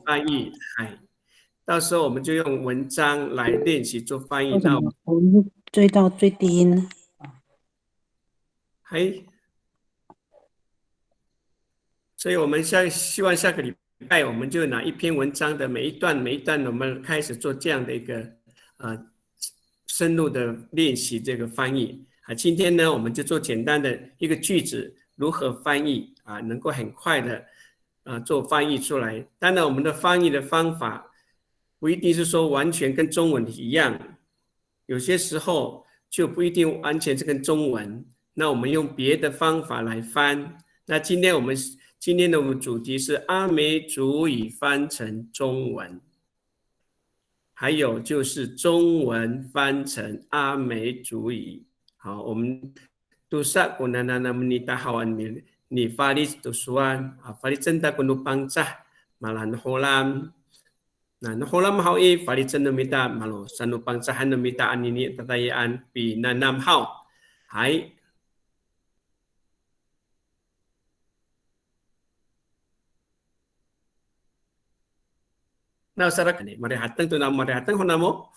翻译，到时候我们就用文章来练习做翻译。为什么我们追到最低音呢？所以我们希望下个礼拜我们就拿一篇文章的每一段，我们开始做这样的一个深入的练习这个翻译。今天呢，我们就做简单的一个句子如何翻译能够很快的做翻译出来。当然，我们的翻译的方法不一定是说完全跟中文一样，有些时候就不一定完全是跟中文。那我们用别的方法来翻。那今天的我们主题是阿美族语翻成中文，还有就是中文翻成阿美族语。好，我们Tusa kunana menita hawan ni faris tusuan faris centa kunu pangcah malan holam na holam hau faris centa mita malo sanu pangcahan mita anini tatayaan pi nanam hau hai那萨拉肯尼马里哈登，马里哈登，后么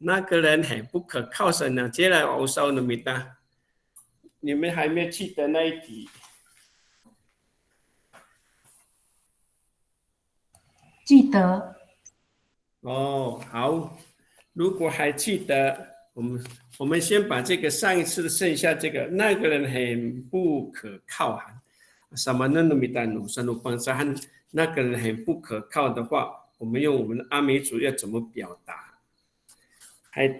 那个人很不可靠神呢？接下来我烧努米达，你们还没有记得那一题？记得。哦，好，如果还记得，我们先把这个上一次的剩下这个那个人很不可靠什么呢？努米达努山努邦沙汉那个人很不可靠的话，我们用我们的阿美族要怎么表达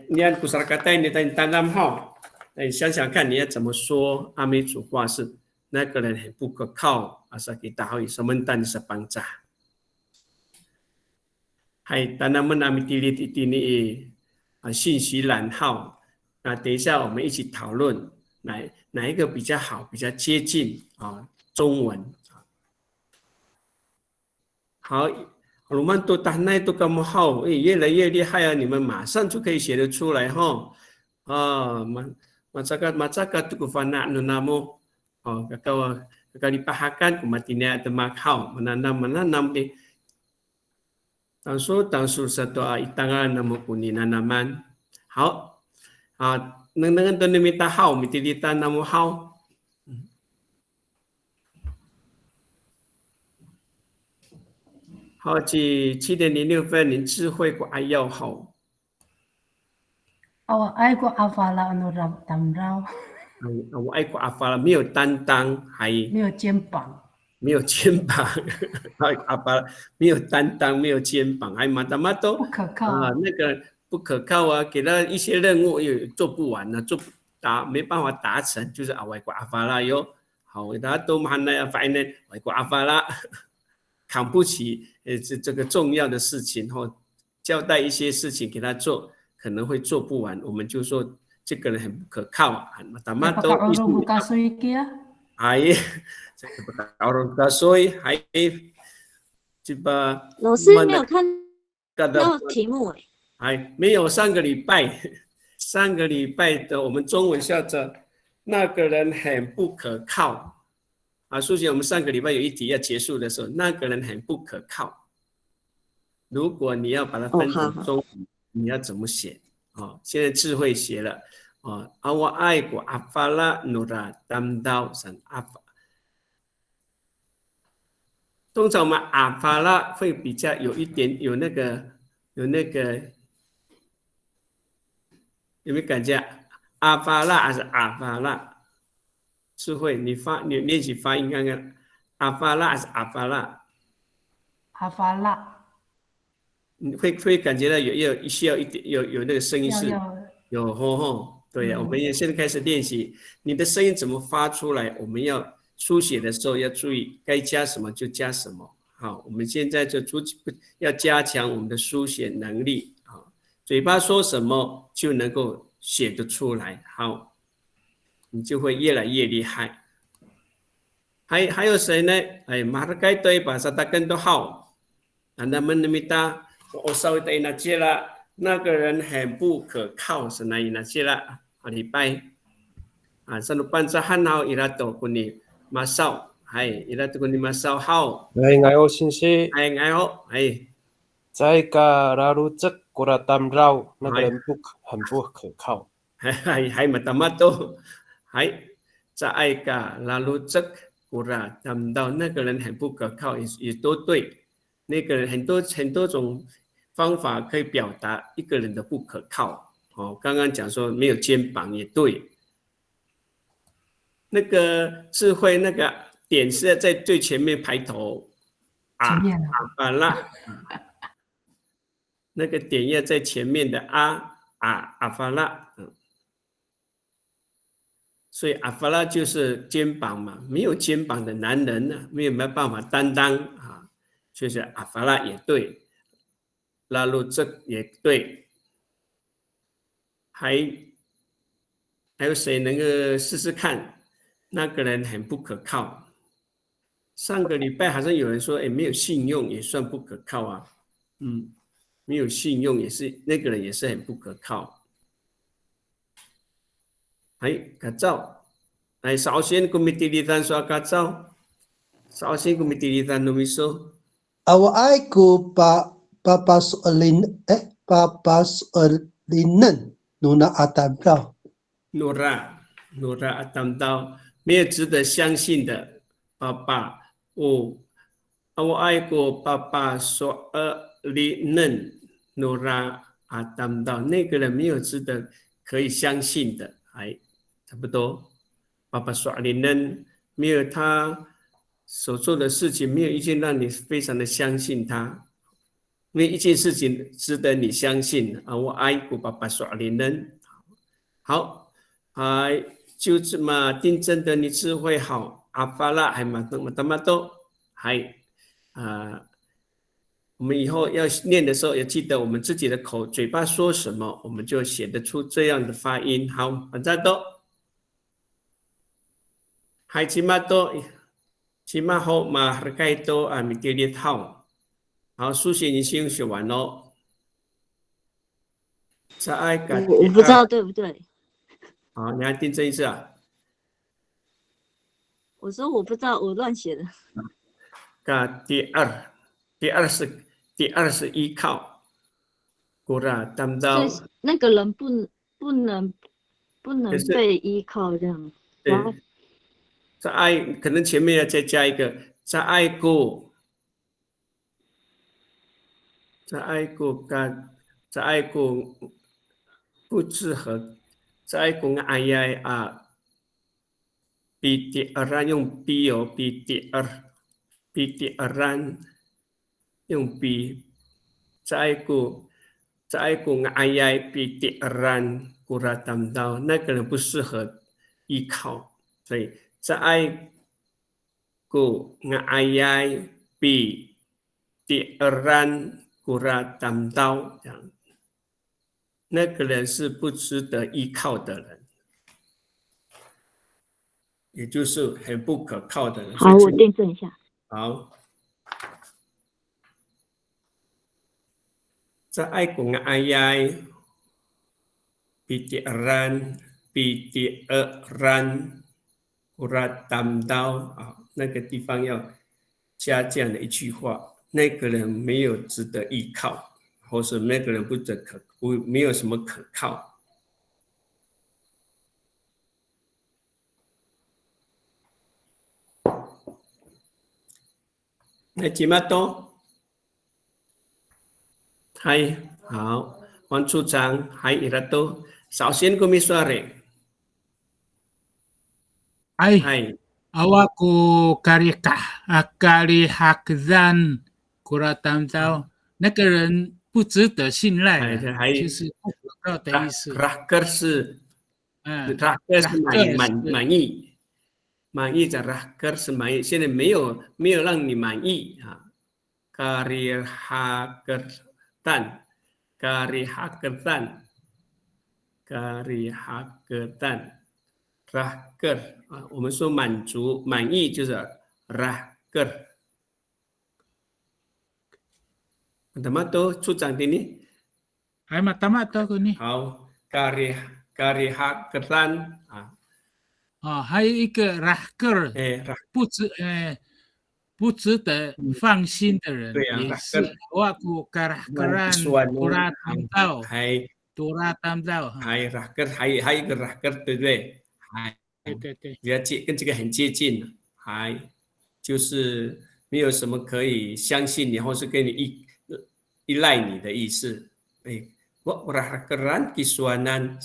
？nian pusara kata ini tanam hao，你想想看，你要怎么说阿美族话是那个人很不可靠，asa kita hoy sementan sa bangsa。tanaman namin tilit itini信息栏号，那等一下我们一起讨论哪一个比较好，比较接近中文。好。鲁曼多达奈多干么好，越来越厉害啊！你们马上就可以写得出来哈。masyarakat tu kufana nunamo. Kakak dipahakan kumatinya temakau menanam di tangsu satu itangan namu kuni nanaman. 好能都能米大好，米地里大那么好。好，7:06，您智慧过爱要好。我爱过阿法拉努拉当绕。我爱过阿法拉，没有担当，还没有肩膀。没有肩膀，阿法没有担当，没有肩膀，还马达马多不可靠那个不可靠啊！给他一些任务又做不完呢，没办法达成，就是外国阿法拉哟。好，大家都蛮那反正外国阿法拉扛不起这个重要的事情交代一些事情给他做，可能会做不完，我们就说这个人很不可靠马达马多意思。这个不orang kasoy，还老师没有看到题目没有上个礼拜的我们中文叫做那个人很不可靠苏姐，我们上个礼拜有一题要结束的时候，那个人很不可靠。如果你要把它分成中文，你要怎么写现在智慧写了我爱过阿法拉努拉担当神阿法。通常我们阿法拉会比较有一点有那个有没有感觉？阿法拉还是阿法拉？智慧，你练习发音看看，阿法拉还是阿法拉？阿法拉。你会感觉到需要一点有那个声音是有对呀，我们也现在开始练习，你的声音怎么发出来？我们要书写的时候要注意，该加什么就加什么。好，我们现在就要加强我们的书写能力嘴巴说什么就能够写得出来。好，你就会越来越厉害。还有谁呢？马尔盖对把萨达根都好，那么那么大，我稍微对那些了。那个人很不可靠，是哪一那些了？礼拜sanu pancahan hau irato kuni masau Hai, ila tu ni masau hao. ngày ô xin sĩ Hai ngai ho. Hai.在噶拉鲁则古拉当绕那个哎人很不可靠。 Hai matamato. Hai. Za ai cả lalu chắc của ra tầm到那个人很不可靠也都对。那个人很多种方法可以表达一个人的不可靠。哦，刚刚讲说没有肩膀也对。那个智慧那个点是在最前面排头。前面啊，阿拉。那个点要在前面的阿法拉。所以阿法拉就是肩膀嘛，没有肩膀的男人呢，没有办法担当啊，所以阿法拉也对，拉鲁这也对，还有谁能够试试看？那个人很不可靠。上个礼拜好像有人说，没有信用也算不可靠啊，没有信用也是那个人也是很不可靠。kacau. Sa Ocean kumitilitan so kacau. Sa Ocean kumitilitan numiso. Awai ku papasulinan nuna atamdao. Nora atamdao. 没有值得相信的爸爸。awai ku papasulinan nora atamdao. 那个人没有值得可以相信的。差不多。爸爸说你能没有他所做的事情，没有一件让你非常的相信他，没有一件事情值得你相信啊！我爱过爸爸说你能好，就这么定真的你智慧好，阿法拉还蛮多，还我们以后要念的时候，要记得我们自己的嘴巴说什么，我们就写得出这样的发音。好，反正都。hai起码好嘛hargai to mikir好。好，数学你先学完咯。我不知道对不对。好，你来订正一次啊。我说我不知道，我乱写的。第二是依靠。古拉当到。那个人不能被依靠这样。对。在爱可能前面要再加一个在爱过，不适合，在爱过爱呀比第二用 B 哦，比第二用 B， 在爱过爱呀比第二古拉当到那个人不适合依靠，所以。在爱ku ngayai pi tiran kura tamdao， 这样，那个人是不值得依靠的人，也就是很不可靠的人。好，我订正一下。好，在爱ku ngayai pi tiran Urat tamdao 啊，那个地方要加这样的一句话：那个人没有值得依靠，或是那个人没有什么可靠。那几码多？嗨，好，王处长，嗨，伊拉多，首先komisare。Awaku karihakzan kuratamzao， 那个人不值得信赖，就是不可靠的意思。rahker 是满意的 rahker 是满意，现在没有让你满意啊。karihakzan rahker 啊，我们说满足满意就是 rahker。Matamato 处长的呢？matamato 呢？好，karihakzan 啊，啊，还有一个 rahker，哎，不值得放心的人，对呀也是 waku karahkeran tura 还 tamdao 还 tura tamdao 哈，还 rahker 还有一个 rahker 对不对？还对对对，比较跟这个很接近，还就是没有什么可以相信你或是跟你依赖你的意思。哎，我 rahkeran kiswanan，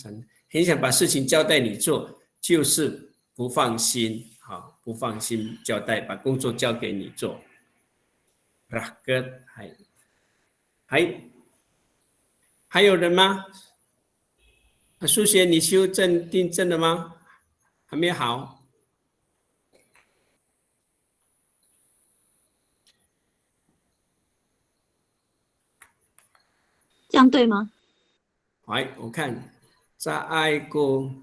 很想把事情交代你做，就是不放心，好，不放心交代，把工作交给你做。rahker 还有人吗？苏学，你修正订正了吗？还没好。这样对吗？来，我看在爱过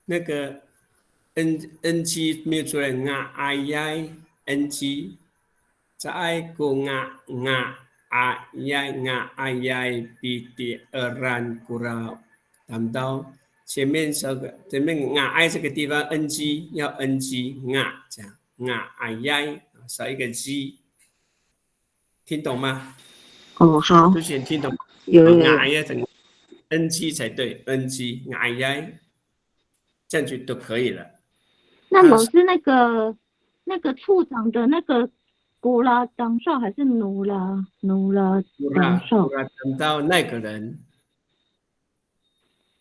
那个 NG 没有出来，ai NG 在爱过ai BD eran kurang 谈到前面ai 这个地方 NG 要 NG 这样ai 少一个 G， 听懂吗？哦，好，朱璇听懂吗？有，ai 等 NG 才对 ，NG ai 这样就都可以了。那老师那个处长的那个古拉当少还是努拉当少？等到那个人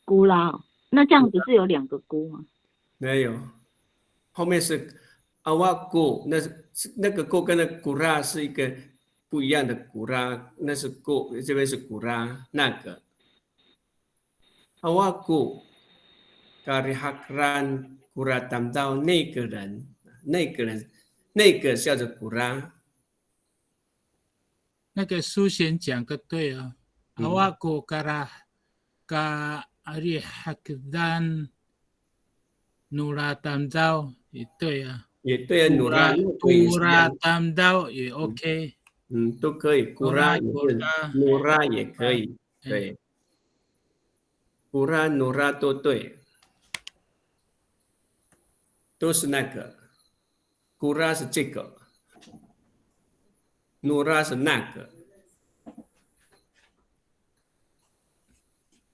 古拉，那这样子是有2个姑吗？没有，后面是阿瓦古，那个古跟那古拉是一个不一样的古拉，那是古，这边是古拉，那个阿瓦古卡里哈克兰古拉等到那个人，那个叫做古拉。那个苏贤讲的对啊，awaku ari hakdan nura tamdao 也对啊，也对啊，努拉tura tamdao 也 OK，都可以，古拉也是，努拉也可以，对，古拉、努拉都对，都是那个，古拉是这个，努拉是那个，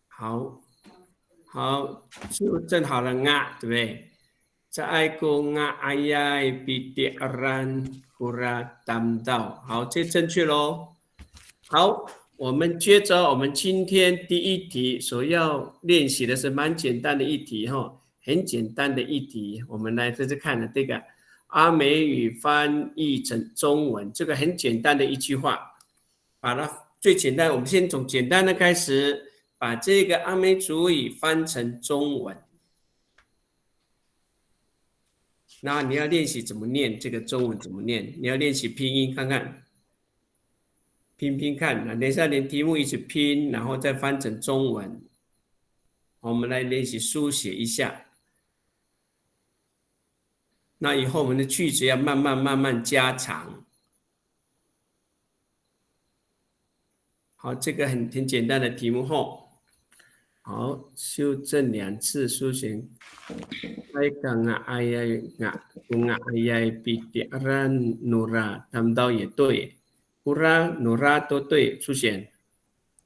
好，就正好了对不对？在爱公哎呀，比第二古拉当道，好，这正确咯。好，我们接着我们今天第一题所要练习的是蛮简单的一题哈，很简单的一题，我们来这次看的这个阿美语翻译成中文，这个很简单的一句话，把它最简单，我们先从简单的开始，把这个阿美族语翻成中文。那你要练习怎么念这个中文怎么念？你要练习拼音看看。拼看，等一下连题目一起拼，然后再翻成中文。我们来练习书写一下。那以后我们的句子要慢慢加长。好，这个很简单的题目后，好，修正2次书写。哎呀，比第二努拉，他们倒也对。古拉、努拉都对，出现。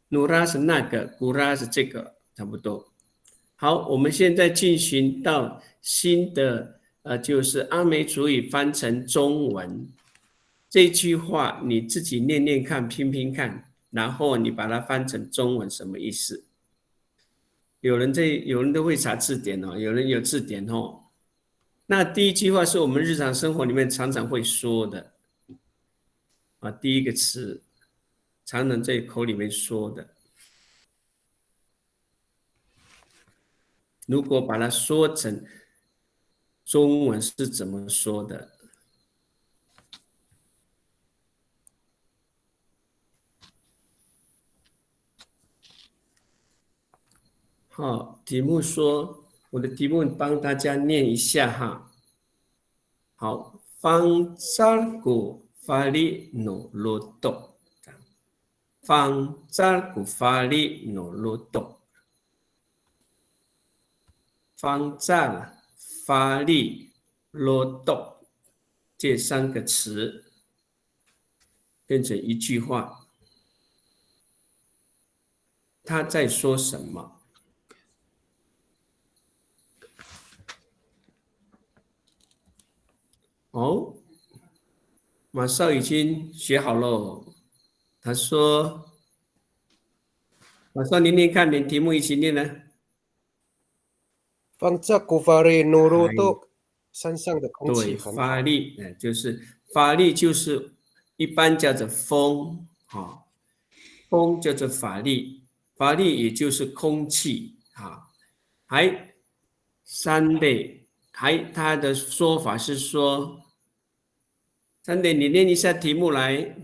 努拉是那个，古拉是这个，差不多。好，我们现在进行到新的，就是阿美族语翻成中文。这句话你自己念念看，拼看，然后你把它翻成中文什么意思？有人都会查字典哦，有人有字典哦。那第一句话是我们日常生活里面常常会说的。第一个词常常在口里面说的，如果把它说成中文是怎么说的？好，题目说，我的题目帮大家念一下哈。好，方扎古法里努罗多。方扎古法里努罗多。方丈、发力、罗豆这3个词变成一句话，他在说什么？哦，马少已经学好了。他说：“马少，你念看，连题目一起念呢。方丈古法力努鲁多，山上的空气对，很好。发力，就是发力，就是一般叫做风啊，风叫做法力，法力也就是空气啊。还三类，他的说法是说，三类，你念一下题目来。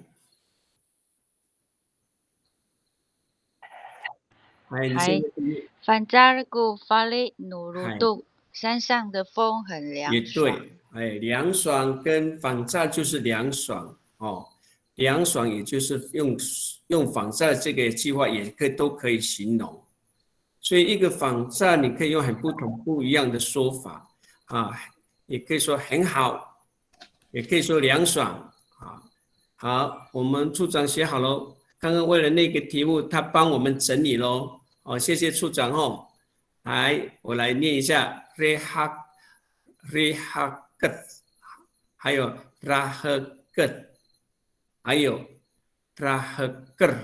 反扎古法力努鲁度，山上的风很凉爽。也对，凉爽跟反炸就是凉爽哦，凉爽也就是用反炸这个计划也都可以形容，所以一个反炸你可以用很不一样的说法啊，也可以说很好，也可以说凉爽啊。好，我们处长写好了，刚刚为了那个题目，他帮我们整理咯。哦，谢谢处长哦。来，我来念一下 rehagat， 还有 rahagat， 还有 rahagat，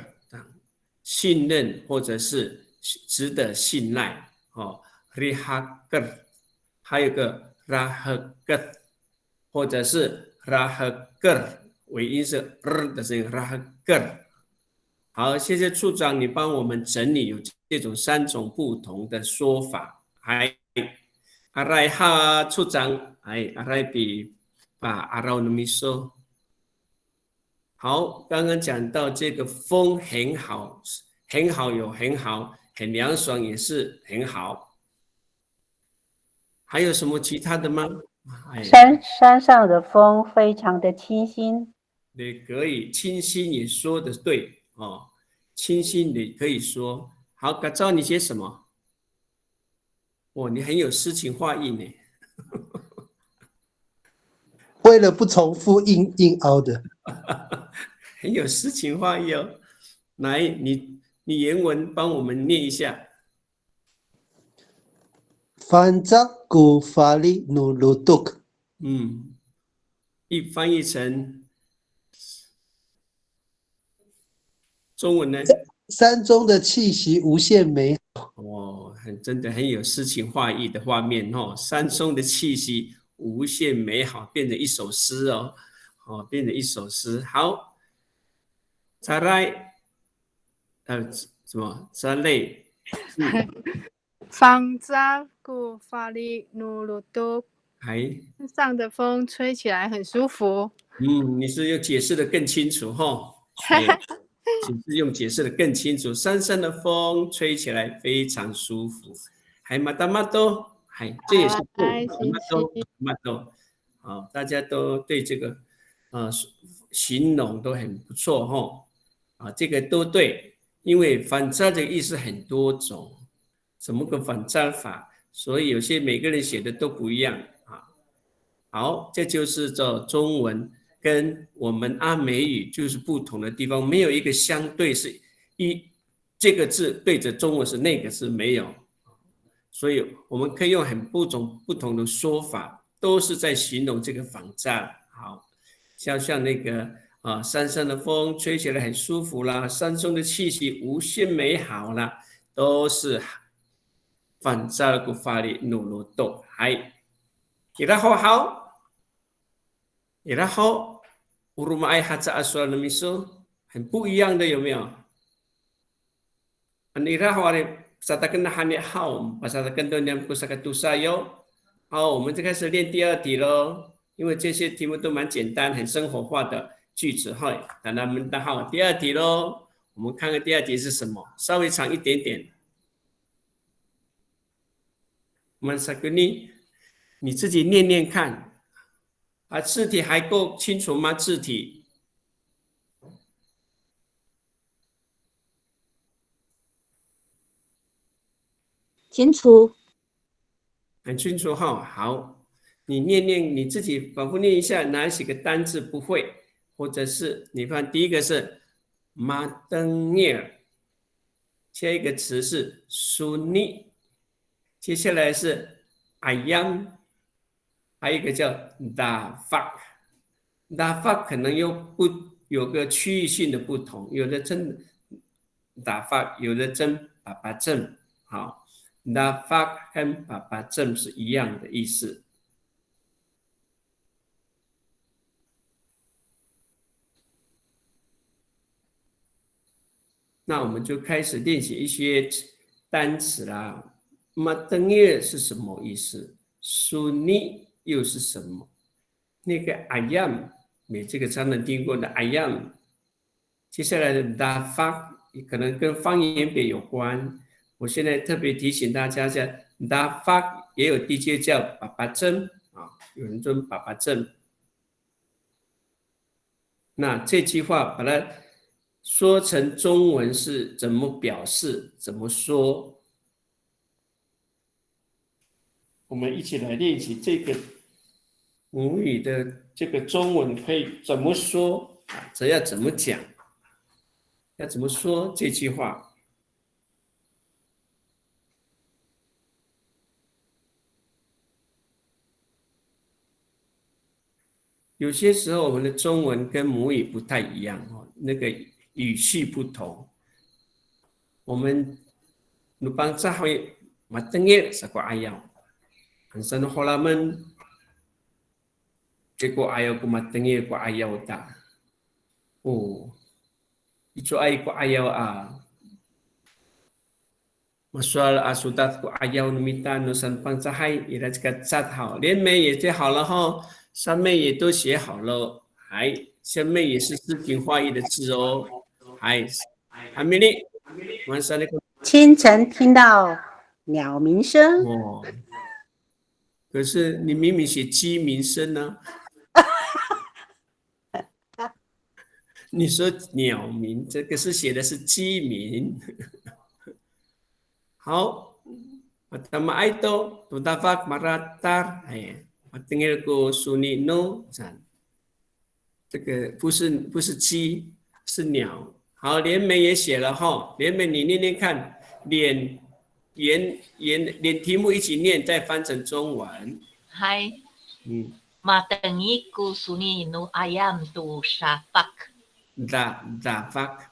信任或者是值得信赖哦 rehagat， 还有个 rahagat， 或者是 rahagat， 尾音是的声音 rahagat。好，谢谢处长，你帮我们整理有这种3种不同的说法。还阿赖哈处长，阿赖比把阿绕那么说。好，刚刚讲到这个风很好，很好有很好，很凉爽也是很好。还有什么其他的吗？山上的风非常的清新。也可以，清新也说的对哦。清新你可以说好，改造你写什么？你很有诗情画意呢。为了不重复硬凹的，很有诗情画意哦。来，你原文帮我们念一下。反正古法力努鲁度，翻译成中文呢？山中的气息无限美好。真的很有诗情画意的画面哦。山中的气息无限美好，变成一首诗哦。变成一首诗。好，再来，什么？再来。方扎古法力努鲁多，山上的风吹起来很舒服。你是要解释的更清楚哈。请是用解释的更清楚。山上的风吹起来非常舒服。还马达马多，这也是对。马多，好，大家都对这个形容都很不错哈。这个都对，因为反差的意思很多种，怎么个反差法？所以有些每个人写的都不一样啊。好，这就是这中文跟我们阿美语就是不同的地方，没有一个相对是这个字对着中文是那个字没有，所以我们可以用很不同的说法，都是在形容这个反差。好，像那个山上的风吹起来很舒服啦，山中的气息无限美好啦，都是反差古法里努罗豆。然后urumai hatta aswal miso 很不一样的，有没有？好，我们就开始练第2题咯，因为这些题目都蛮简单，很生活化的句子哈。等他们的好，第2题咯，我们看看第2题是什么，稍微长一点点。Mansakuni， 你自己念念看。字体还够清楚吗？字体清楚。很清楚哈。好，你念你自己反复念一下，哪几个单字不会，或者是你看第一个是马登涅，下一个词是苏尼，接下来是ayam，还有一个叫 dafak。dafak 可能有个区域性的不同，有的真 dafak， 有的真爸爸正。好 ，dafak 跟爸爸正是一样的意思。那我们就开始练习一些单词啦。matengye 是什么意思？ sunni 又是什么？那个 ayam， 你这个常常听过的 ayam， 接下来的 dafak 可能跟方言别有关。我现在特别提醒大家一下 ，dafak 也有地界叫爸爸针啊，有人说爸爸针。那这句话把它说成中文是怎么表示？怎么说？我们一起来练习这个母语的这个中文可以怎么说？这要怎么讲？要怎么说这句话？有些时候我们的中文跟母语不太一样哦，那个语序不同。我们lubang cahoy matengil sa ko ayaw. Ang sa halaman ko ayaw ko matengil ko ayaw ta. Oh, ito ay ko ayaw Masual sudat ko ayaw numitan no san pang cahay ira ka chat 好，连眉也写好了哈。上面也都写好了，下面也是诗情画意的字哦，还没呢。晚上那个清晨听到鸟鸣声，哦，可是你明明写鸡鸣声呢，你说鸟鸣，这个是写的是鸡鸣。好，pertama itu tudafak maratar， matengil ko sunino， 这个不是鸡，是鸟。好，连眉也写了哈，连眉你念念看，连题目一起念，再翻成中文。Hai, matengil ko sunino ayam tu shafak。dafak。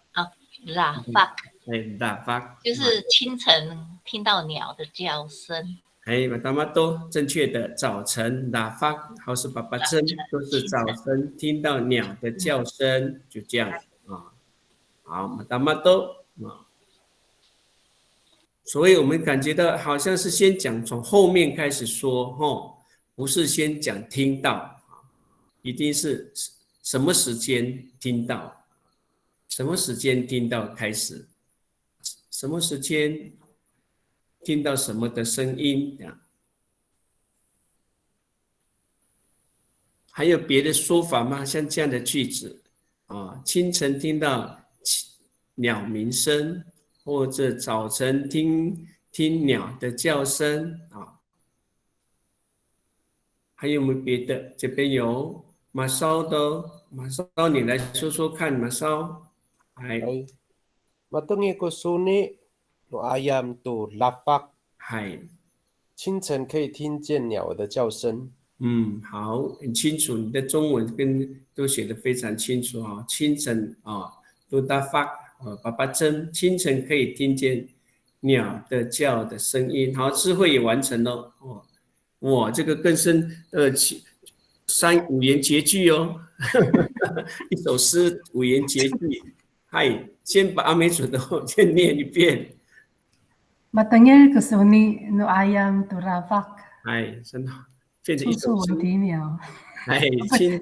dafak。就是清晨听到鸟的叫声。pertama tuh 正确的早晨 dafak 或是爸爸针都是早晨听到鸟的叫声，就这样啊。好 pertama tuh 所以我们感觉到好像是先讲从后面开始说不是先讲听到，一定是什么时间听到，什么时间听到开始，什么时间听到什么的声音，还有别的说法吗？像这样的句子啊，清晨听到鸟鸣声，或者早晨听鸟的叫声啊，还有没有别的？这边有马烧的，马烧你来说说看，马烧。matengil ko suni no ayam tu lafak。清晨可以听见鸟的叫声。好，很清楚，你的中文都写得非常清楚啊。清晨都大发爸爸真，清晨可以听见鸟的叫的声音。好，智慧也完成了哇，这个更深5言绝句哦，一首诗5言绝句。先把阿美族的先念一遍。matengil ko suni no ayam tu rafak。真好，变成一首诗。文体鸟。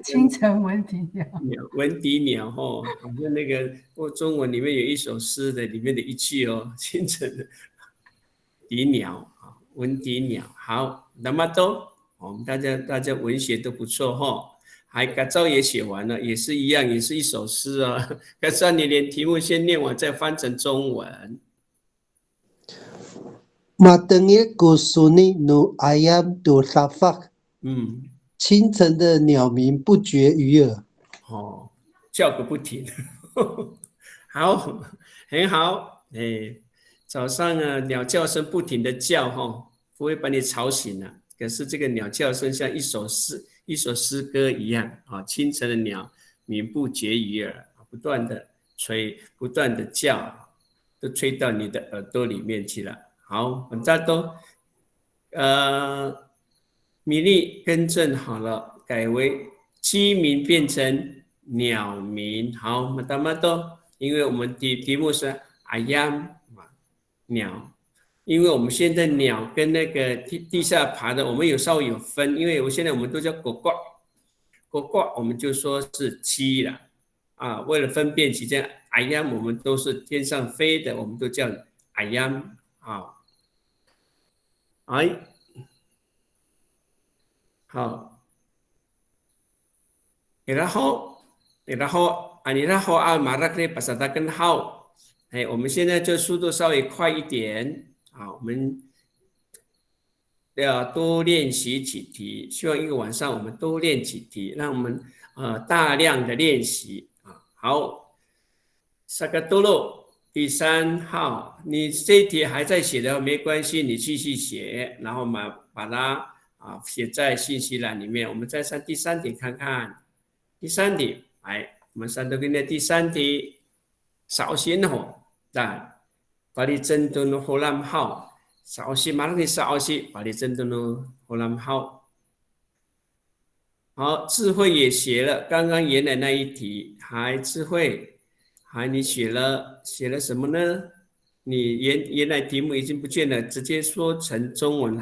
清晨文体鸟。文体鸟好像那个中文里面有一首诗的里面的一句清晨的啼鸟文体鸟。好，那么我们大家文学都不错还嘎造也写完了，也是一样，也是一首诗啊。嘎造你连题目先念完，再翻成中文。Matangnya kusuni nu ayam tu lafak。清晨的鸟鸣不绝于耳。叫个不停。好，很好。早上啊，鸟叫声不停的叫，不会把你吵醒了。可是这个鸟叫声像一首诗歌一样，清晨的鸟鸣不绝于耳，不断的吹，不断的叫，都吹到你的耳朵里面去了。好，我们大家都米粒更正好了，改为鸡鸣变成鸟鸣。好，马达马多，因为我们题目是 ayam 鸟，因为我们现在鸟跟那个地下爬的，我们稍微有分，因为现在我们都叫果果，果果我们就说是鸡了啊。为了分辨起见 ayam 我们都是天上飞的，我们都叫 ayam 啊。哎，好，然后马拉克巴萨达更好。我们现在就速度稍微快一点啊，我们要多练习几题，希望一个晚上我们多练几题，让我们大量的练习啊。好，萨格多洛第3号，你这一题还在写的没关系，你继续写，然后把它写在信息栏里面。我们再上第3题看看，第3题，我们上头跟的第3题。绍兴吼，但把你真正的荷兰好，绍兴马上你绍兴，把你真正的荷兰好。好，智慧也写了，刚刚演的那一题，智慧，你写了什么呢？你原来题目已经不见了，直接说成中文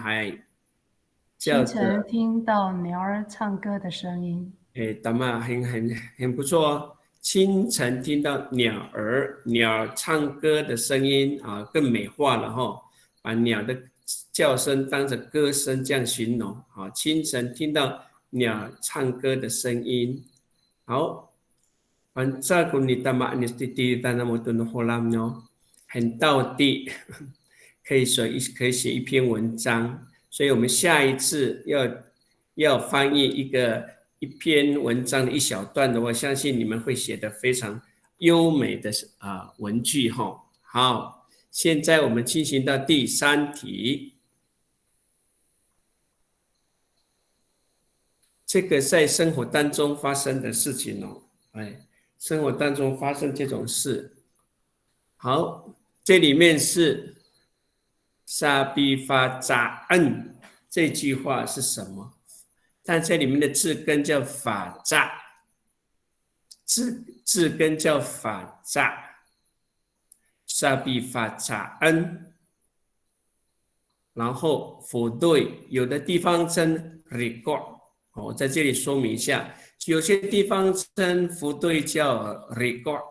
清晨听到鸟儿唱歌的声音。大妈很不错哦。清晨听到鸟唱歌的声音啊，更美化了哈，把鸟的叫声当成歌声这样形容啊。清晨听到鸟唱歌的声音，好，反正你大妈你弟那么多的荷兰喏，很到地，可以写一篇文章，所以我们下一次要翻译一篇文章的一小段的话，相信你们会写得非常优美的文句哈。好，现在我们进行到第3题，这个在生活当中发生的事情哦，生活当中发生这种事。好，这里面是沙比发扎恩这句话是什么？但这里面的字根叫法扎，字根叫法扎，沙比法扎恩，然后辅对，有的地方称 record， 我在这里说明一下，有些地方称辅对叫 record。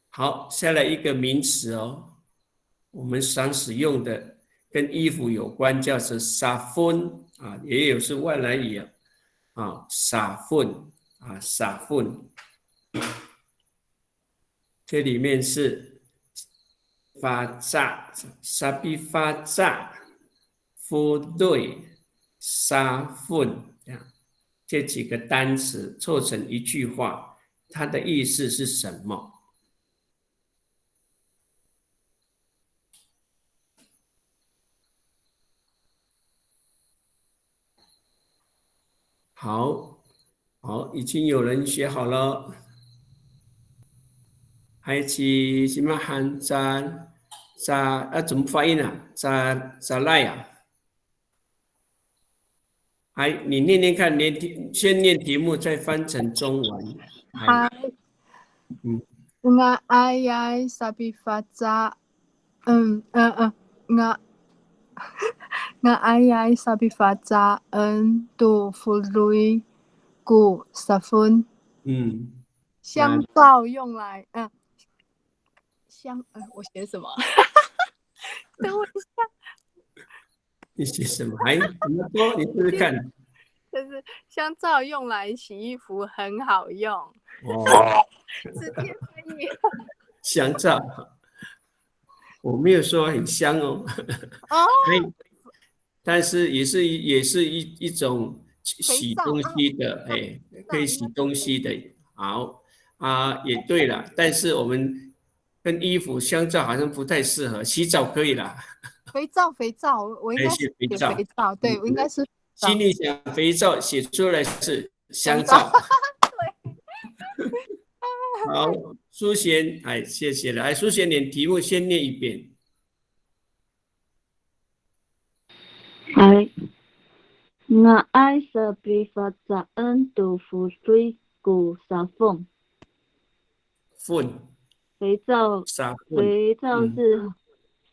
好，下来一个名词哦，我们常使用的。跟衣服有关，叫做沙芬啊，也有是外来语啊，沙芬啊，沙芬。这里面是发炸、沙比发炸、辅对、沙芬这几个单词凑成一句话，它的意思是什么？好，已经有人写好了。还是什么汉怎么发音啊？扎赖啊？你念念看，先念题目，再翻成中文。nga ayay sabi faza nga ayay sabi faza tu fului gu safun 香皂用来我写什么？等我一下。你写什么？怎么说？你试试看。就是香皂用来洗衣服很好用。直接翻译。香皂。我没有说很香哦。哦，但是也是一种洗东西的，哎，可以洗东西的。好啊，也对了。但是我们跟衣服香皂好像不太适合，洗澡可以啦。肥皂，我应该是写肥皂，对，我应该是。心里想肥皂，写出来是香皂。对。好，淑贤，哎，谢谢了。哎，淑贤，你题目先念一遍。Ngài sẽ bị phạt trả ơn từ phù suy của xà phun. phun 肥皂是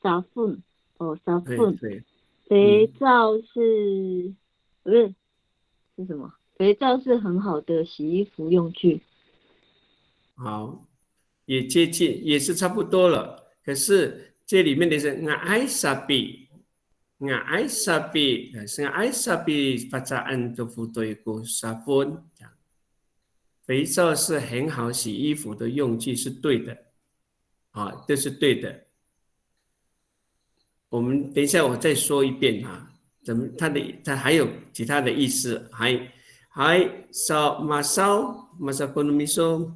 xà phun哦，xà phun。肥皂是不是什么？肥皂是很好的洗衣服用具。好，也接近，也是差不多了。可是这里面的是ngài sẽ bị。ngài sẽ bị phạt trả ơn từ phù suy của xà phun。肥皂是很好洗衣服的用具，是对的，啊，这是对的。我们等一下我再说一遍啊，怎么它还有其他的意思，还sao mà sao con miso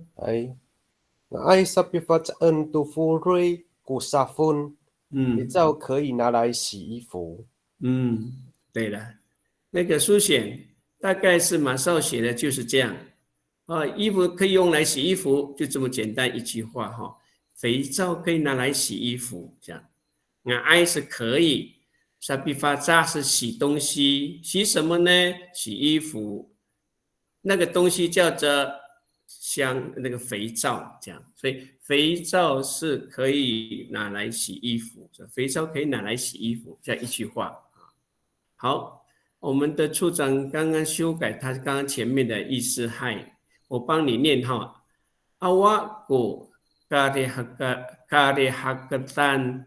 ngài sẽ bị phạt trả ơn từ phù suy của xà phun。肥皂可以拿来洗衣服。对了，那个书写大概是马少写的就是这样。衣服可以用来洗衣服，就这么简单一句话哈。肥皂可以拿来洗衣服，这样。ngài 是可以 ，sẽ bị phạt trả 是洗东西，洗什么呢？洗衣服。那个东西叫做那个肥皂，这样。所以肥皂是可以拿来洗衣服，肥皂可以拿来洗衣服，这样一句话。好，我们的处长刚刚修改他刚刚前面的意思，我帮你念哈。awakku karehakatan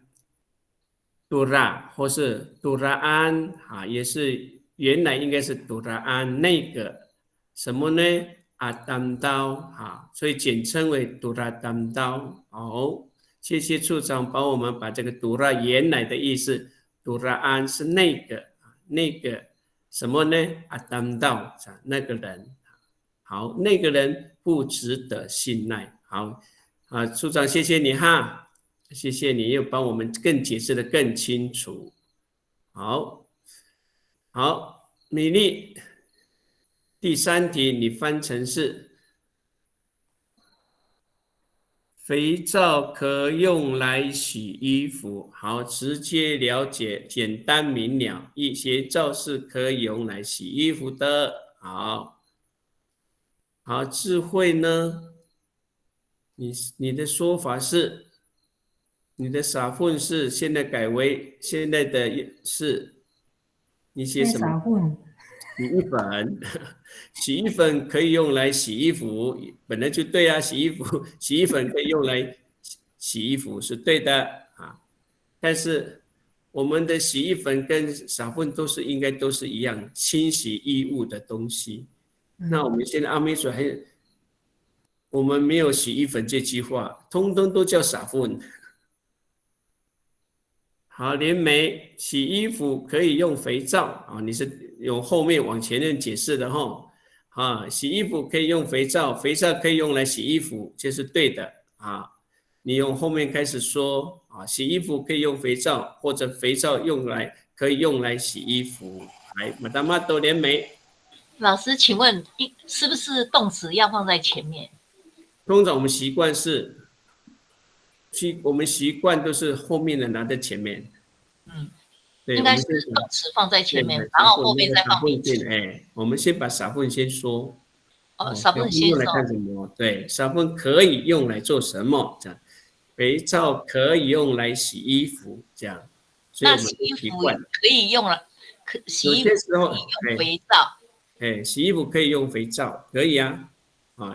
dura 或是 duraan 啊，也是原来应该是 duraan 那个什么呢？adamdao 啊，所以简称为 duradamdao。好，谢谢处长帮我们把这个 dura 原来的意思 duraan 是那个什么呢？adamdao 那个人。好，那个人不值得信赖。好啊，处长谢谢你哈，谢谢你又帮我们更解释得更清楚。好，米粒，第3题你翻成是肥皂可用来洗衣服。好，直接了解，简单明了。肥皂是可以用来洗衣服的。好，智慧呢？你的说法是，你的撒混是现在改为现在的是，你写什么？洗衣粉，洗衣粉可以用来洗衣服，本来就对啊，洗衣粉可以用来洗衣服是对的啊。但是我们的洗衣粉跟撒混应该都是一样，清洗衣物的东西。那我们现在阿美族我们没有洗衣粉这句话，通通都叫撒混。好，连梅洗衣服可以用肥皂啊，你是用后面往前面解释的哈。洗衣服可以用肥皂，肥皂可以用来洗衣服，这是对的啊。你用后面开始说啊，洗衣服可以用肥皂，或者肥皂可以用来洗衣服。来，马达玛多连梅。老师，请问是不是动词要放在前面？通常我们习惯是，我们习惯都是后面的拿在前面。对，应该是动词放在前面，然后后面再放名词。我们先把撒混先说。撒混先说。用来干什么？对，撒混可以用来做什么？这样，肥皂可以用来洗衣服，这样。那洗衣服可以用了，洗衣服可以用肥皂。洗衣服可以用肥皂，可以啊。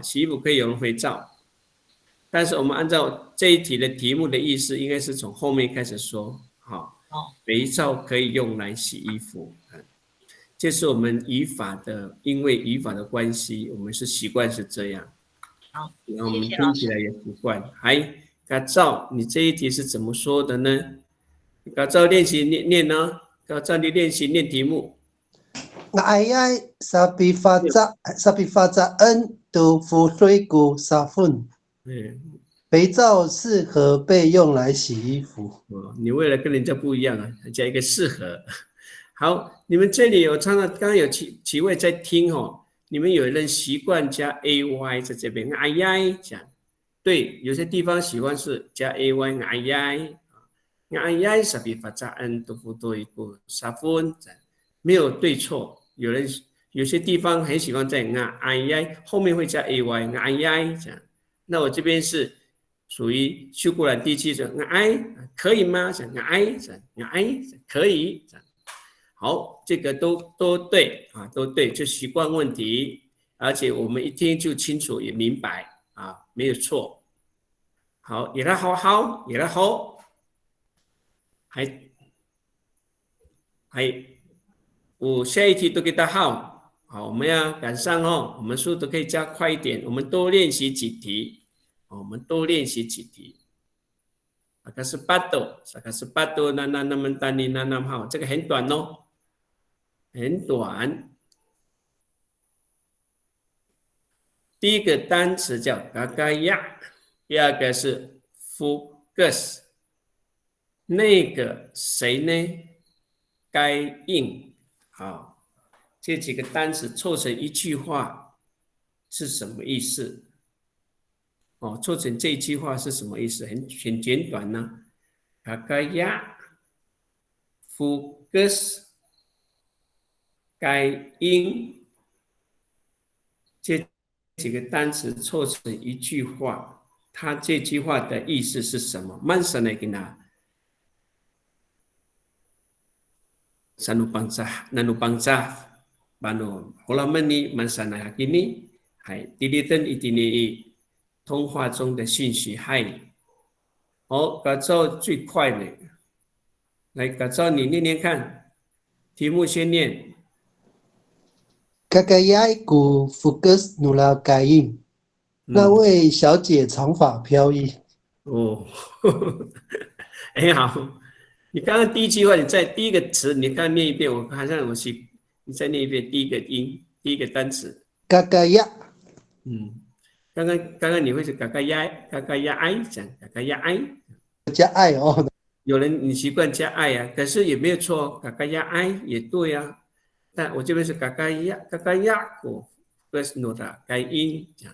洗衣服可以用肥皂，但是我们按照这一题的题目的意思，应该是从后面开始说。肥皂可以用来洗衣服。这是我们语法的，因为语法的关系，我们是习惯是这样。好，然后我们听起来也习惯。嘎照，你这一题是怎么说的呢？嘎照练习念呢？嘎照你练习念题目。Ngayay sabi faza n to 浮水骨沙粉。肥皂适合被用来洗衣服。你为了跟人家不一样啊，加一个适合。好，你们这里有常常刚刚有几位在听哦，你们有人习惯加 ay 在这边，哎呀讲，对，有些地方喜欢是加 ay 哎呀，哎呀sabi faza n to 浮水骨沙粉，没有对错，有些地方很喜欢在哎呀后面会加 ay 哎呀讲，那我这边是。属于修古兰地区的可以吗？可以。好，这个都对啊，都对，就习惯问题，而且我们一听就清楚也明白啊，没有错。好，也来好，也来好，还我下一题都给他好，我们要赶上哦，我们速度可以加快一点，我们多练习几题。我们多练习几题。Sakasepatu nanam mentani nanam hao， 这个很短哦，很短。第一个单词叫 gagaya， 第二个是 fugus， 那个谁呢？该应。好，这几个单词凑成一句话是什么意思？凑成这一句话是什么意思？很简短呢。Gagaya fugus 该应，这几个单词凑成一句话，它这句话的意思是什么？慢下来给他。Nanubangsa bano holamani mansana hakini hai dilitan itini 通话中的讯息，嗨，好，改造最快的，来改造你念念看，题目先念。Gagayay ku fugus nula kain， 那位小姐长发飘逸。哦，很好，你刚刚第一句话，你在第一个词，你刚念一遍，我好像你再念一遍第一个音，第一个单词。Gagaya。刚刚你会是嘎嘎呀爱讲嘎嘎呀爱，加爱哦。有人你习惯加爱啊，可是也没有错，嘎嘎呀爱也对啊。但我这边是嘎嘎呀我不是诺的该音讲，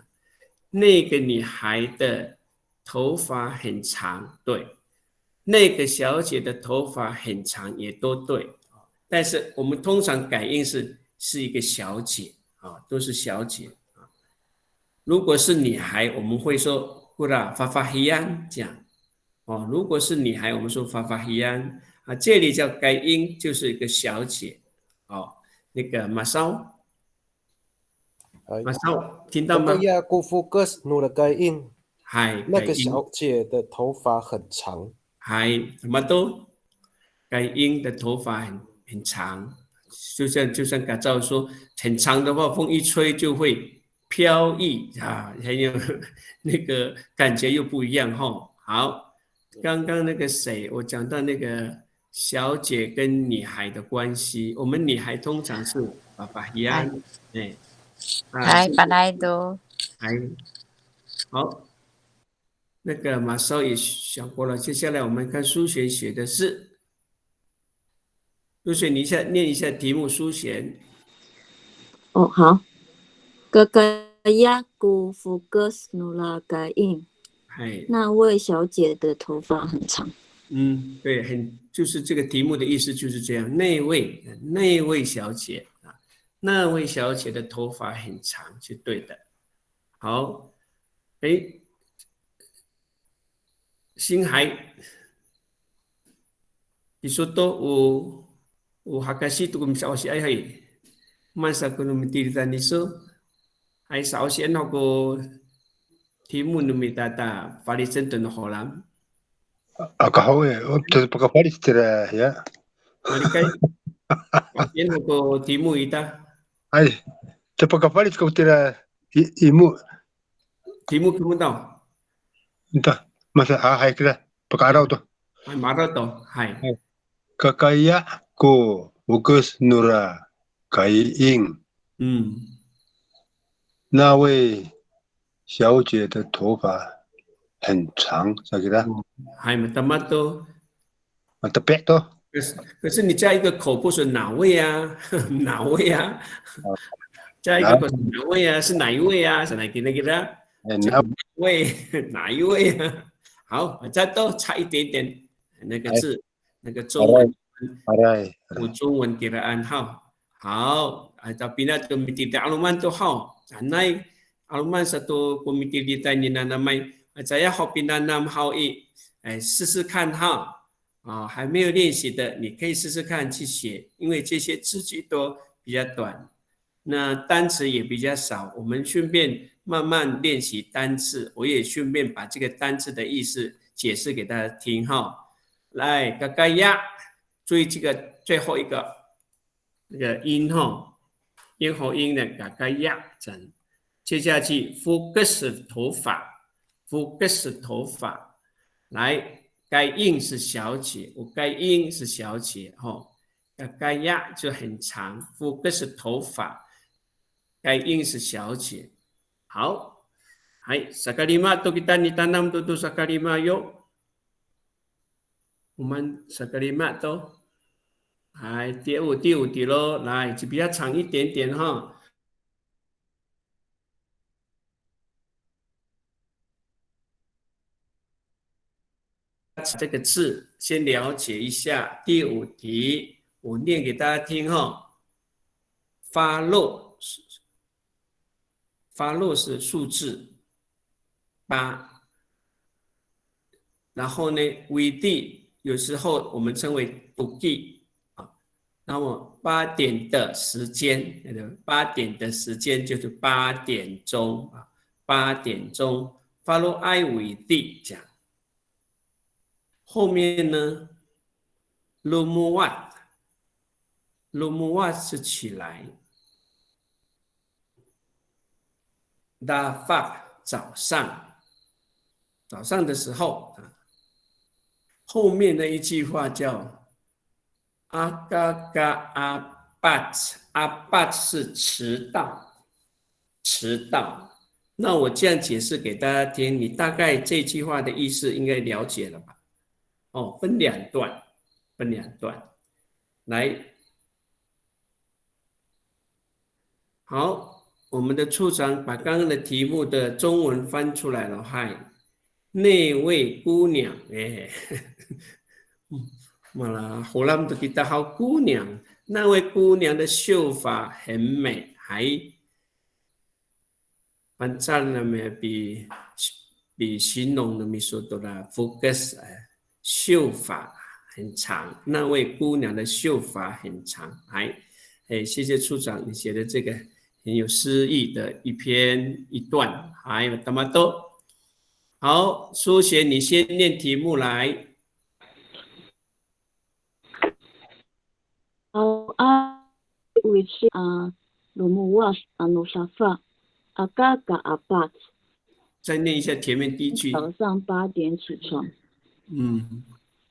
那个女孩的头发很长，对，那个小姐的头发很长也都对，但是我们通常改音是一个小姐啊，都是小姐。如果是女孩，我们会说 "Kura fafahian" 这样哦。如果是女孩，我们说 fafahian 啊。这里叫该音，就是一个小姐哦。那个马烧，听到吗？那个小姐的头发很长。什么都，该音的头发很长，就像改造说，很长的话，风一吹就会。飘逸啊，还有那个感觉又不一样哈。好，刚刚那个谁，我讲到那个小姐跟女孩的关系，我们女孩通常是爸爸一样，巴莱多，好，那个马少也想过了，接下来我们看苏璇写的是，苏璇你念一下题目，苏璇。哦，好。Gagaya ku fugus nula kain， 那位小姐的头发很长。对，就是这个题目的意思就是这样。那位小姐啊，那位小姐的头发很长，是对的。好，星海，你说都有hakasi tu kumsawasi ay hay masa kuno mitirita niso。还首先那个题目你们大法律真正的好难。Akahoe, untuk pakai istirahat ya. Mereka,先那个题目一打。哎，这pakai istirahat题目。题目看不到。entah. Masa ahai kira perkara tu. Marah tu, hai. Kakaya ko bukus nura kai ing。那位小姐的头发很长，是不是？还没怎么都，特别多。可是你加一个口不是哪位啊？哪位啊？加一个口是哪位啊？是哪一位啊？是哪个那个的？哪位？哪一位啊？好，再多差一点点那个字，那个中文，中文给了暗号。好, tapi na komite aluman tu hao. Anai aluman satu komite kita ni namai. Saya hao pinanam hao i. 试试看哈。还没有练习的，你可以试试看去写，因为这些字句都比较短，那单词也比较少。我们顺便慢慢练习单词，我也顺便把这个单词的意思解释给大家听哈。来，嘎嘎呀，注意这个最后一个。那个音哈，咽喉音的嘎嘎呀整，接下去 focus 头发 ，focus 头发，来，该音是小节，我该音是小节哈，嘎嘎呀就很长 ，focus 头发，该音是小节，好，hai sakalima tu kita ditanam tu sakalima yuk, uman sakalima tu。来，第五题咯，来，就比较长一点点哈。这个字先了解一下。第五题，我念给大家听哈。发落是数字8，然后呢，为地有时候我们称为不地。那么8点的时间，8点的时间就是8点钟啊，8点钟 ，follow I 为地讲。后面呢 ，lumuat 是起来 ，dafak 早上的时候啊，后面的一句话叫。阿嘎嘎阿巴是迟到。那我这样解释给大家听，你大概这句话的意思应该了解了吧？哦，分两段。来，好，我们的处长把刚刚的题目的中文翻出来了，嗨，那位姑娘，Malah kita 好姑娘，那位姑娘的秀发很美，还pancaran比形容的说多了 focus 秀发很长，那位姑娘的秀发很长，谢谢处长你写的这个很有诗意的一段，还有那么多。好，苏学你先念题目来。lumuwas safa agaga abat。再念一下前面第一句。早上8点起床。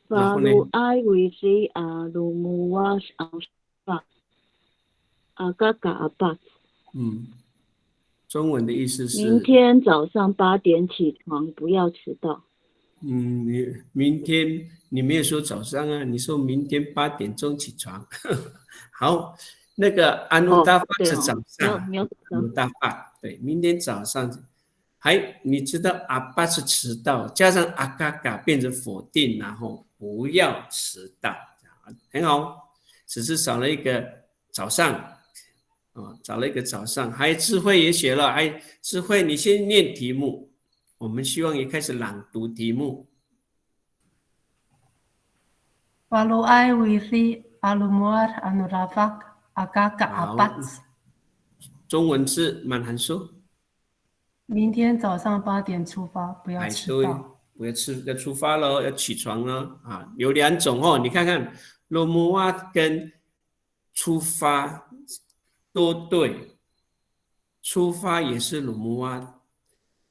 然后呢 lumuwas safa agaga abat。中文的意思是。明天早上8点起床，不要迟到。明天你没有说早上啊，你说明天8点钟起床。好，那个安努达法是早上，没有安努达法对，明天早上。你知道阿巴是迟到，加上阿嘎嘎变成否定，然后不要迟到，很好，只是少了一个早上，少了一个早上。还智慧也写了，智慧你先念题目。我们希望也开始朗读题目。Walau ai wiri alumuar anurafak agaga apat。中文是满函数。明天早上8点出发，不要迟到。不要出发了，要起床了啊！有2种哦，你看看，罗姆瓦跟出发都对，出发也是罗姆瓦。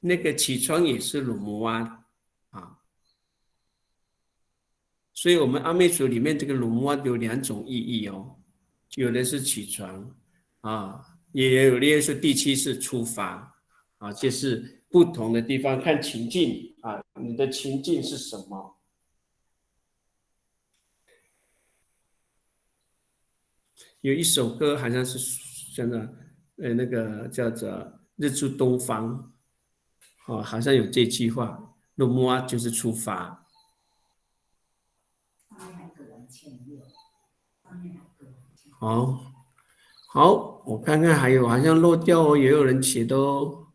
那个起床也是鲁姆哇啊，所以我们阿美族里面这个鲁木啊有2种意义哦，有的是起床啊，也有的是第7是出发啊，这是不同的地方看情境啊，你的情境是什么？有一首歌好像是真的，那个叫做《日出东方》哦，好像有这句话，鲁木啊就是出发。好，我看看还有好像漏掉哦，也有人写的哦。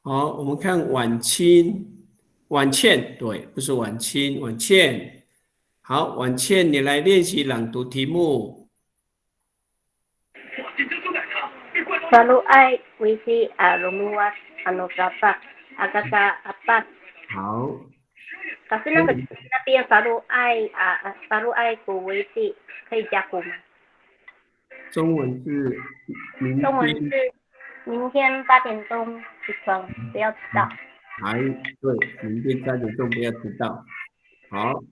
好，我们看晚倩，对，不是晚清，晚倩。好，晚倩，你来练习朗读题目。Falu'ay wisi lumuwas dapat agak-apat. 好。可是那边falu'ay ku wisi 可以加ku吗？中文是明天8点钟起床，不要迟到。对，明天8点钟不要迟到。好，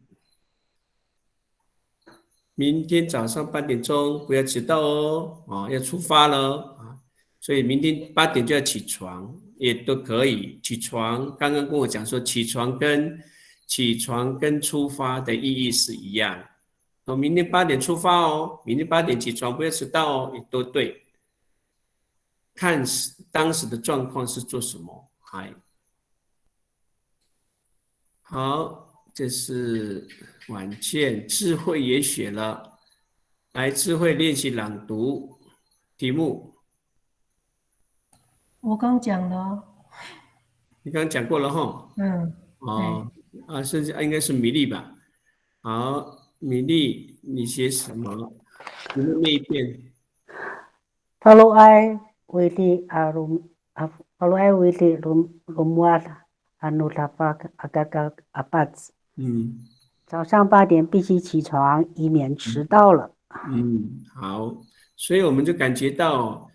明天早上8点钟不要迟到哦，要出发了啊，所以明天8点就要起床，也都可以起床。刚刚跟我讲说，起床跟出发的意义是一样。明天8点出发哦，明天8点起床，不要迟到哦，也都对。看当时的状况是做什么。好，这是晚见，智慧也写了，来智慧练习朗读题目。我刚讲了。你刚刚讲过了哈。甚至应该是米粒吧。好，米粒，你写什么？你的那一篇。Falu'ay wisi lumuwas dapat agak-apat. 早上8点必须起床，以免迟到了。好，所以我们就感觉到，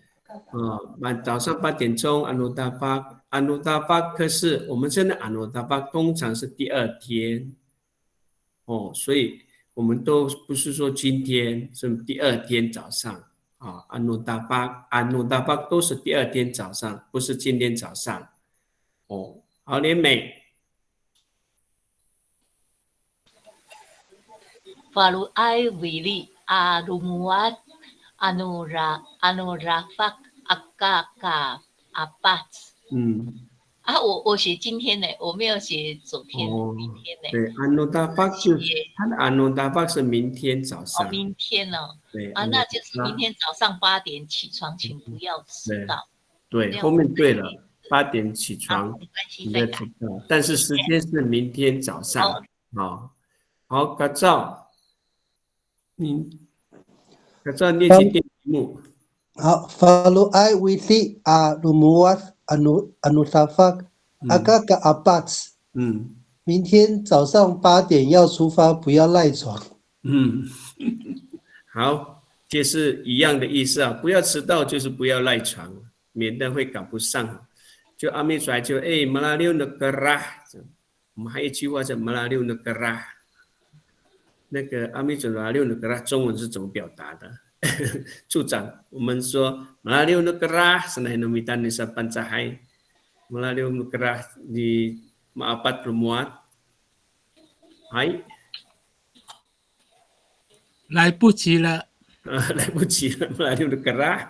早上8点钟anu dapat 可是我们真的anu dapat通常是第2天，所以我们都不是说今天，是第2天早上anu dapat 都是第2天早上，不是今天早上。好，莲美。Falu'ay wili lumuwas dapat agak-apat. 我写今天呢，我没有写昨天、明天呢。对，anu dapat 就是它的anu dapat 是明天早上。明天哦。对那就是明天早上8点起床，請不要遲到。对，后面对了，8點起床，沒關係，不要遲到，但是時間是明天早上。好，改造。改造練習題目。好，Falu'ay wisi lumuwas dapat agak-apat. 明天早上8点要出发，不要赖床。好，这是一样的意思啊，不要迟到就是不要赖床，免得会赶不上。就阿美出来就Melayu negara， 我们还有一句话叫Melayu negara。那个阿美族Melayu negara中文是怎么表达的？处长，我们说Melayu negara senai nomitan Nisa Pancahai Melayu negara di maapat rumuat。来不及了。来不及了，Melayu negara。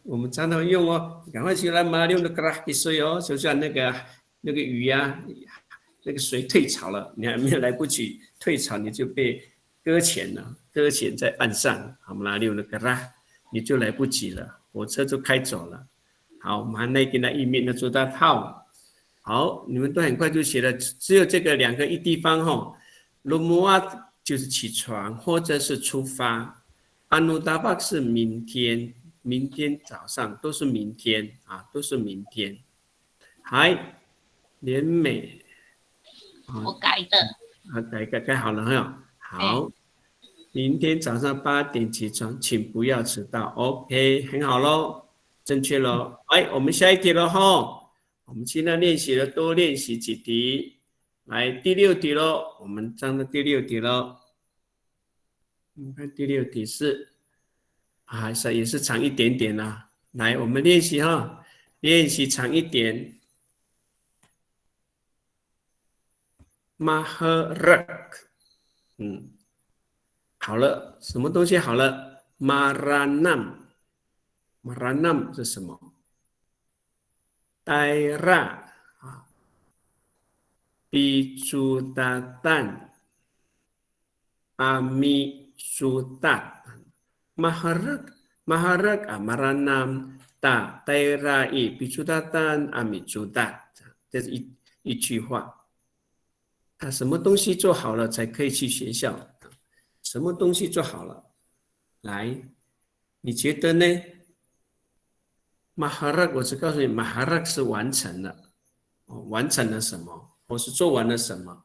我们常常用哦，赶快起来Melayu negara给水哦，就像那个鱼啊，那个水退潮了，你还没有来不及退潮，你就被搁浅了，搁浅在岸上。好，Melayu negara，你就来不及了，火车就开走了。好，我们还那边的一面的做到套。好，你们都很快就写了，只有这个2个地方哈。Lumuwas 就是起床或者是出发，anu dapat 是明天，明天早上都是明天啊，都是明天。莲美，我改的。改好了哈。好，明天早上8点起床，请不要迟到。OK， 很好咯，正确咯。哎，我们下一题了哈。我们现在练习了，多练习几题。来，第6题咯，我们上到第6题咯。我们看第6题是，也是长一点点啦。来，我们练习哈，练习长一点。Maharak， 好了，什么东西好了 ？Maranam 是什么 ？Daira Bicudatan Amisudat Maharak Maranam Ta Dairai Bicudatan Amisudat， 这是一句话。什么东西做好了才可以去学校？什么东西做好了？来，你觉得呢 ？Maharak， 我只告诉你 ，Maharak 是完成了，完成了什么，或是做完了什么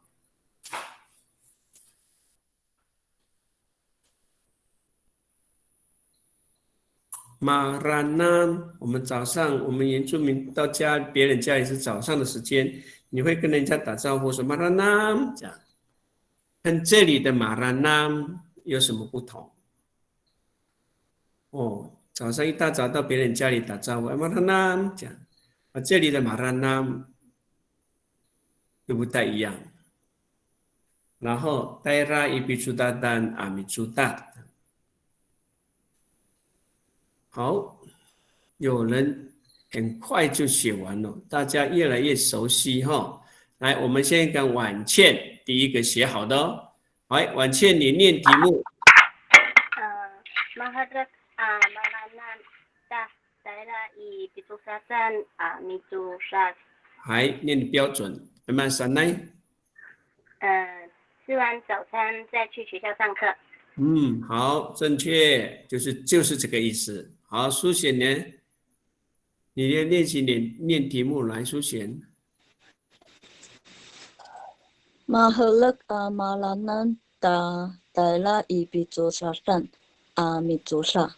？Maranam， 我们早上，我们原住民到别人家里是早上的时间，你会跟人家打招呼说 Maranam， 这样，跟这里的 Maranam 有什么不同？早上一大早到别人家里打招呼 Maranam， 这样，这里的 Maranam 又不太一样。然后 Daira Ibicudatan Amisudat。好，有人很快就写完了，大家越来越熟悉哈。来，我们先跟婉倩第一个写好的哦。来，婉倩，你念题目。Maharak Maranam Ta Daira Ibicudatan Amisudat。还念标准，慢慢上来。吃完早餐再去学校上课。好，正确，就是这个意思。好，苏显呢？你要练习念题目来，苏显。Maharak Maranam Ta Daira Ibicudatan Amisudat。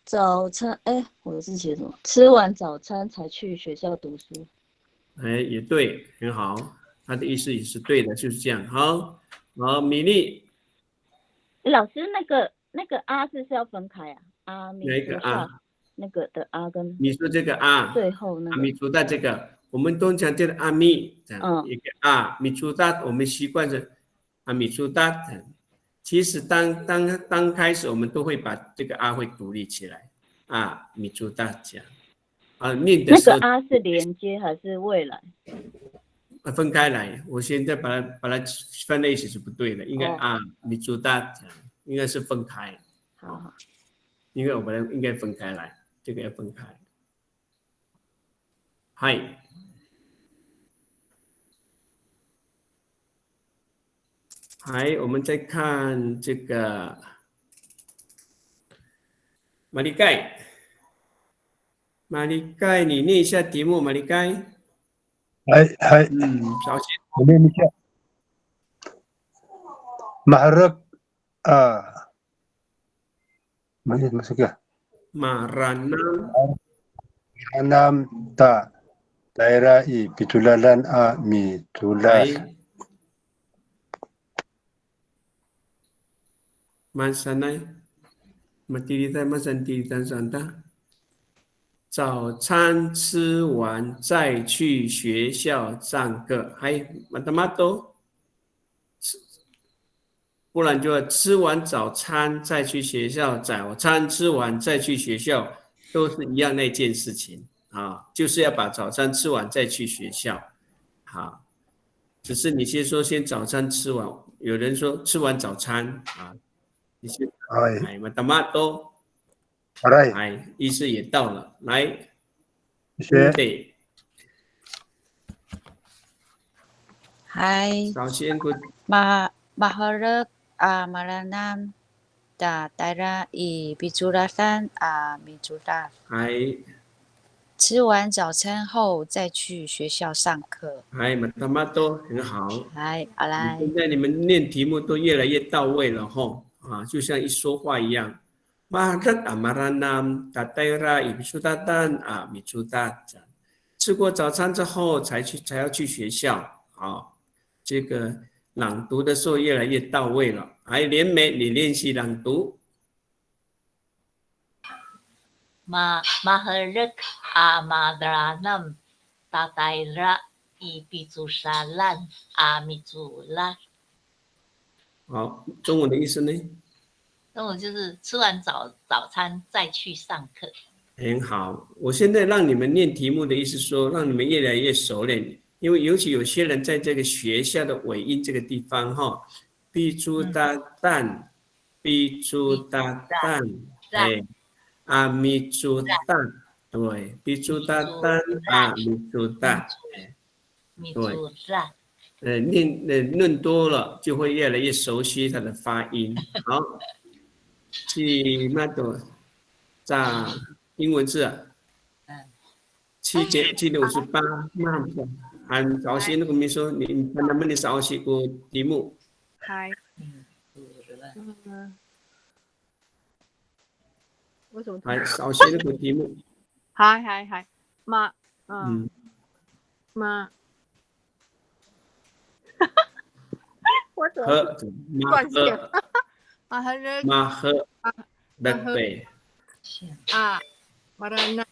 早餐，我是写什么？吃完早餐才去学校读书。也对，很好，他的意思也是对的，就是这样。好，米粒。老师，那个啊是要分开啊？哪一个啊？那个的啊跟你说这个啊，最后那个米出大这个，我们都讲这个阿米，这样一个啊，米出大，我们习惯是米出大。其实当开始，我们都会把这个啊会独立起来米出大讲念的时候，那个啊是连接还是未来？分开来，我现在把它放在一起是不对的，应该米出大应该是分开。好，因为我们应该分开来，这个要分开。嗨，我们再看这个马里盖，你念一下题目，马里盖。小心。我念一下。Maharak Maranam Ta Daira Ibicudatan Amisudat。早餐吃完再去学校上课。不然就要吃完早餐再去学校，早餐吃完再去学校，都是一样那件事情就是要把早餐吃完再去学校。只是你先说先早餐吃完，有人说吃完早餐你先意思也到了，来，谢谢。首先Maharak Maranam Ta Daira Ibicudatan Amisudat。吃完早餐后再去学校上课。哎，他们都很好。哎，好来。现在你们念题目都越来越到位了吼，就像一说话一样。Mahat amaranam tatayra ibsudatan micudat。吃过早餐之后才要去学校这个朗读的时候越来越到位了。还有莲美，你练习朗读。Maharat amaranam tatayra ibsudatan micudat。好，中文的意思呢？中文就是吃完早餐再去上课。很好，我现在让你们念题目的意思说，让你们越来越熟练，因为尤其有些人在这个学校的尾音这个地方必猪大蛋，必猪大蛋，米猪蛋，对，必猪大蛋米猪蛋，对，念多了就会越来越熟悉它的发音。好，去那个在英文字7:58，按早些那个没说，你能不能早些个题目？嗨，为什么？还早些那个题目。嗨，马，我怎么断线？马赫，Betul。Marana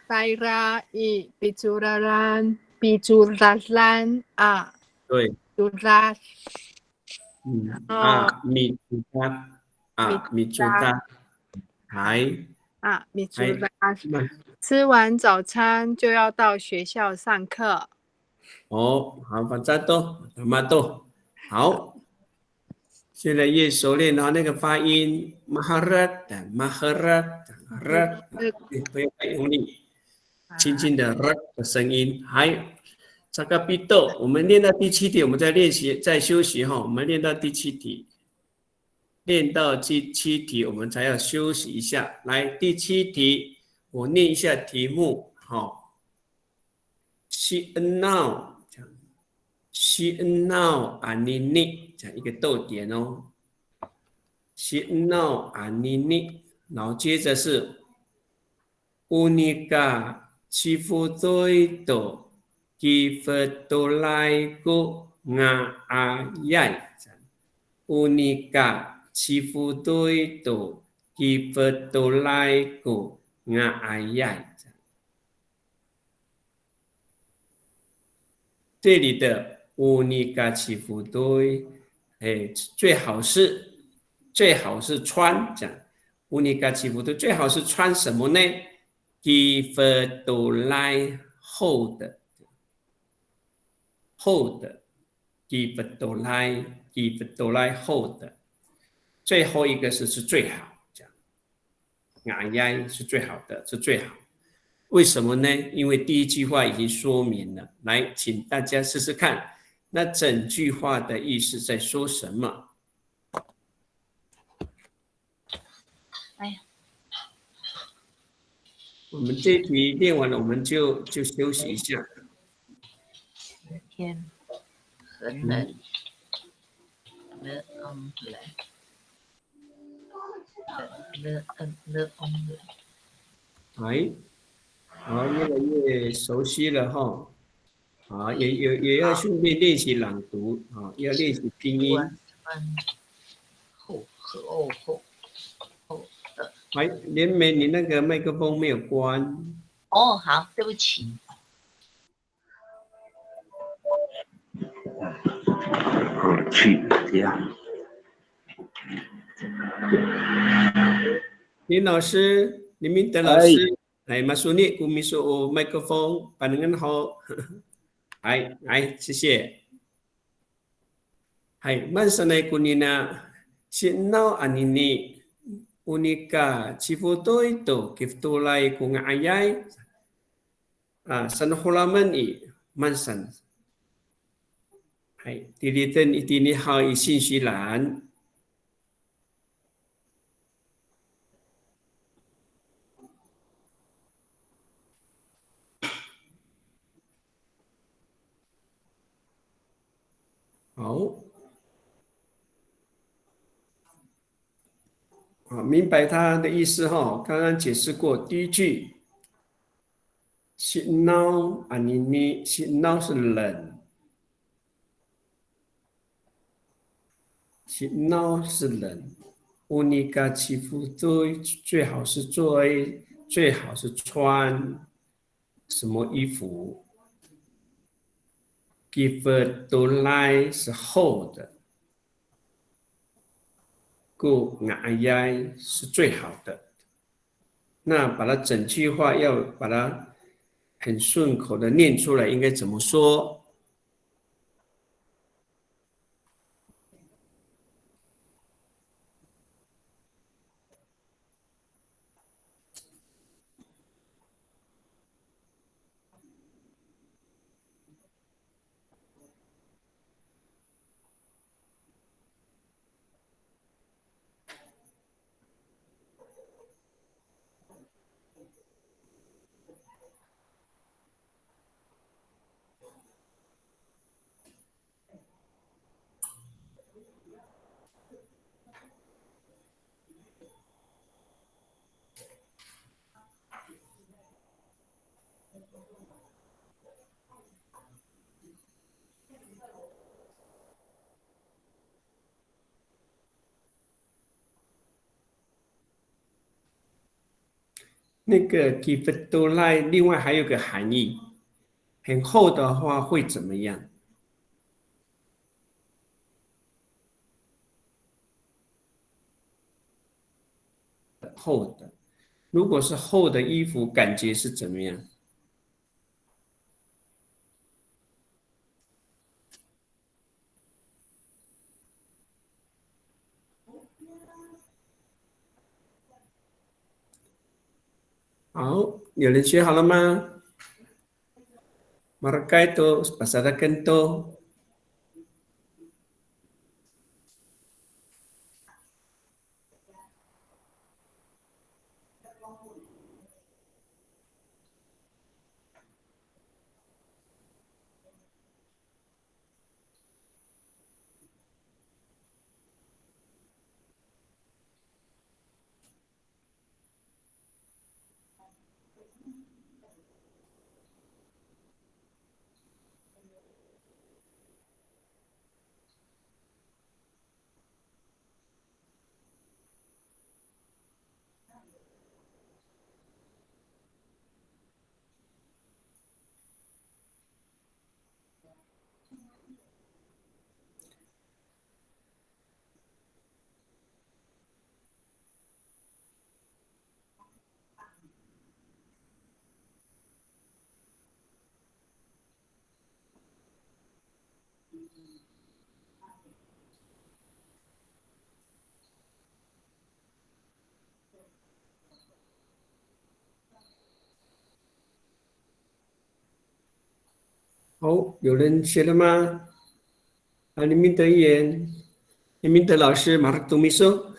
Taira Bicuraran 对。Curat。米煮蛋。米煮蛋。吃完早餐就要到学校上课。好，反正都好。越来越熟练了，那个发音 maharat， 不要太用力，轻轻的 rat 的声音。还这个必斗，我们练到第7题，我们再练习，再休息我们练到第7题，练到第7题，我们才要休息一下。来，第7题，我念一下题目。Si now anini， 这样一个逗点Si now anini， 然后接着是 Unika cifutoito kivetolaiku ngaayai。 Unika cifutoito kivetolaiku ngaayai。 这里的乌尼嘎奇夫对，最好是穿这样。乌尼嘎奇夫对最好是穿什么呢？基弗多莱厚的，基弗多莱厚的。最后一个是最好这样。雅耶是最好的，是最好。为什么呢？因为第一句话已经说明了。来，请大家试试看，那整句话的意思在说什么？哎呀，我们这题练完了，我们就休息一下。天很冷，越来越熟悉了也要顺便练习朗读要练习拼音。莲美，你那个麦克风没有关。好，对不起。去呀。林老师，林明德老师。masuk ni kumisuk mikrofon pandangan ho。谢谢。mansanai kunina sinau anini unika cifoto itu kiftulai kunga ayai sanhulaman i mansan。第二段一定好以信息栏。好，明白他的意思哈。刚刚解释过，第一句 ，Shinau animi Shinau 是冷 ，Shinau 是冷。Unika 祈福最好是最好是穿什么衣服 ？Giver 是厚的。故ngayai 是最好的。那把它整句话要把它很顺口的念出来，应该怎么说？那个 Giver 另外还有个含义，很厚的话会怎么样？厚的，如果是厚的衣服，感觉是怎么样？好，有人学好了吗 ？Mereka itu pasada kento。好，有人学了吗？李明德议员，李明德老师，马上读没说。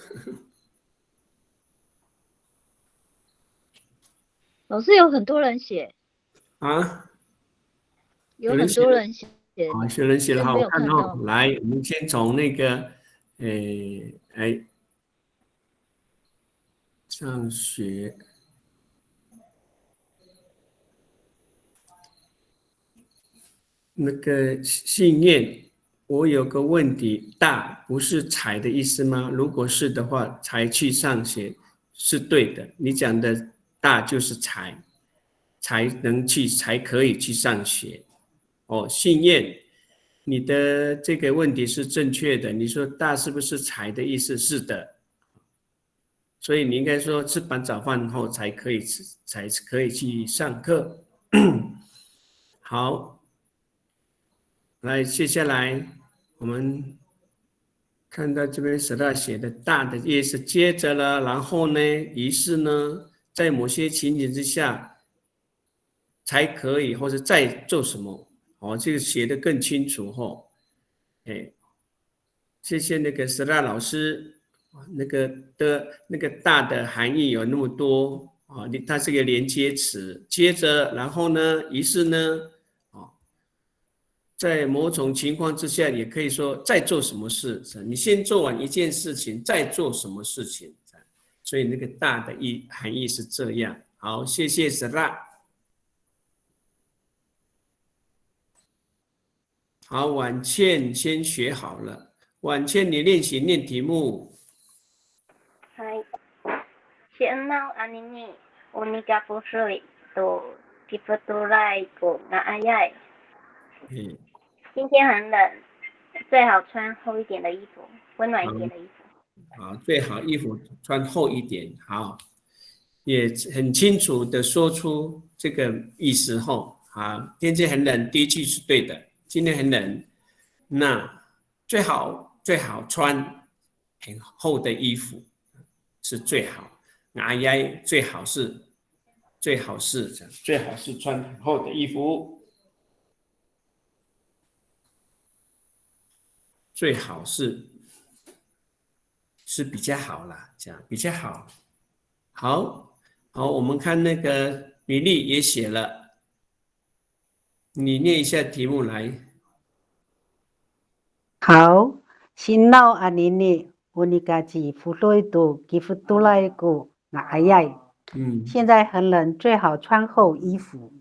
老师有很多人写啊？有很多人写。好，有人写了，好，我看哦。来，我们先从那个，上学。那个信念，我有个问题，大不是才的意思吗？如果是的话，才去上学是对的。你讲的大就是才能去，才可以去上学。哦，信念，你的这个问题是正确的。你说大是不是才的意思？是的。所以你应该说吃完早饭后才可以去上课。好。来，接下来我们看到这边Sera写的大的意思，接着了，然后呢，于是呢，在某些情景之下才可以，或者再做什么，哦，这个写的更清楚哦。哎，谢谢那个Sera老师，那个大的含义有那么多啊，它是个连接词，接着，然后呢，于是呢。在某种情况之下，也可以说再做什么事，你先做完一件事情，再做什么事情，所以那个大的含义是这样。好，谢谢 Sera。好，婉倩先学好了，婉倩你练习念题目。Hai. Si enau anini unika pusui tu kifutulai ku ngayai。今天很冷，最好穿厚一点的衣服，温暖一点的衣服。好，最好衣服穿厚一点。好，也很清楚的说出这个意思后。好，天气很冷，第一句是对的。今天很冷，那最好穿很厚的衣服是最好。最好是穿很厚的衣服，最好是比较好啦，这样比较好。好，我们看那个米粒也写了，你念一下题目来。好，Sinau anini unikaji fuloidu gifutulaiku ngayai。现在很冷，最好穿厚衣服。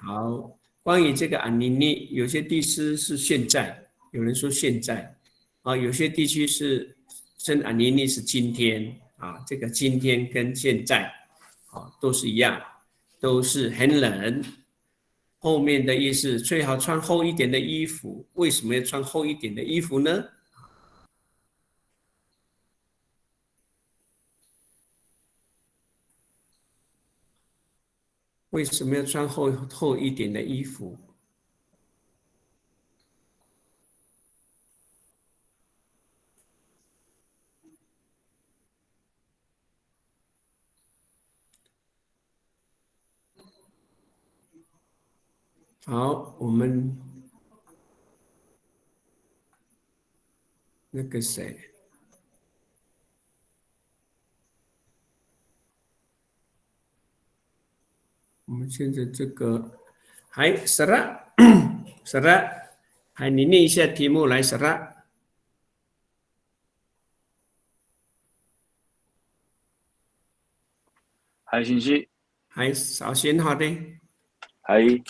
好。关于这个anini，有些地区是现在，有人说现在，有些地区是称anini是今天啊，这个今天跟现在都是一样，都是很冷。后面的意思最好穿厚一点的衣服，为什么要穿厚一点的衣服呢？为什么要穿厚一点的衣服？好，我们那个谁，我们现在这个还Sera，还你念一下题目来Sera。係先生，係首先好的，係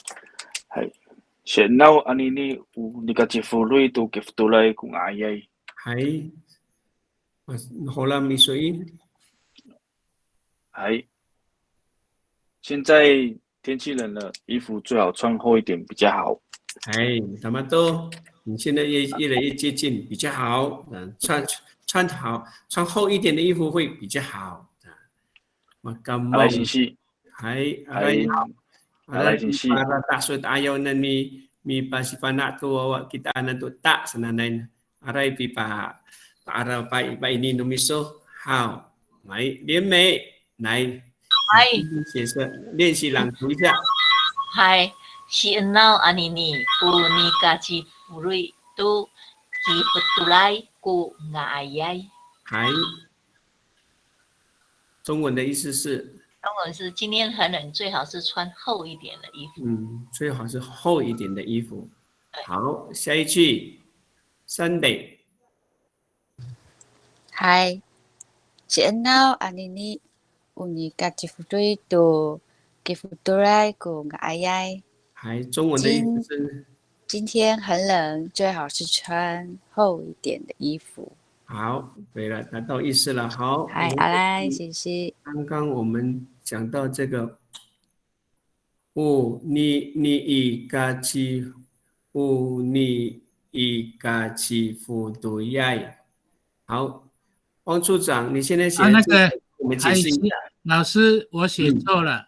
Sinau anini unikaji fuloidu gifutulaiku ngayai。係，Hola Misoin。係，现在天气冷了，衣服最好穿厚一点比较好。怎么都，你现在越来越接近，比较好。穿厚一点的衣服会比较好。Alay sisi. Alay sisi. Para taksud ayaw na mi pasipana tu awak kita nantu tak senanay aray pi para pa ini numiso hao mai điểm mẹ này练习朗读一下。Hai, si enau anini unika chi furui tu ki petulai ku ngayai。中文的意思是，中文是今天很冷，最好是穿厚一点的衣服。最好是厚一点的衣服。好，下一句 ，Sunday。Hai, si enau anini unika chi furui tu ki petulai ku ngayai。中文的意思是，今天很冷，最好是穿厚一点的衣服。好，对了，达到意思了。好，嗨，阿来，谢谢。刚刚我们讲到这个，你一家起辅导呀。好，汪处长，你现在写那个，我们解释一下。老师，我写错了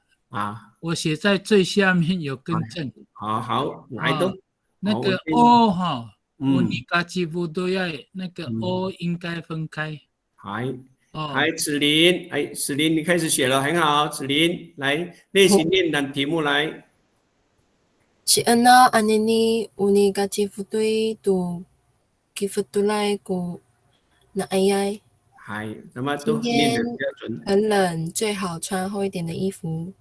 我写在最下面有更正。好，来都那个哦哈。unikaji fuloidu那个 o 应该分开。子琳，你开始写了，很好。子琳，来练习念答题目来。Si enau anini unikaji fuloidu gifutulaiku ngayai。那么都念得标准。很冷，最好穿厚一点的衣服。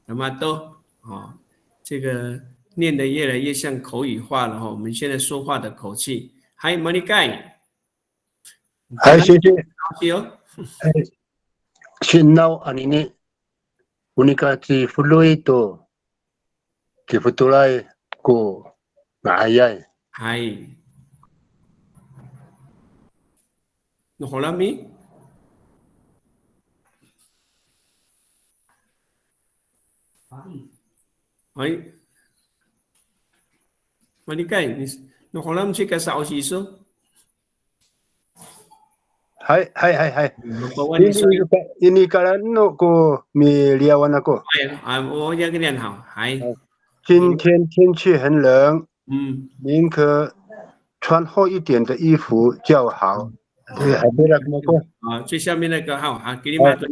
那么都这个念得越来越像口语化了哈，我们现在说话的口气。还马尼盖，还谢谢。哦。Sinau anini unika ti fului to ki futulai ko ngayai. Hai. No holami? Hai. Manikai, no holam chika sa osiso? Hai. Ini kalan no ko mi liawan ako. Oh, ya kalian hao. Hai. 今天天气很冷，宁可穿厚一点的衣服较好。对，还没那个过。啊，最下面那个好，好，给你马上。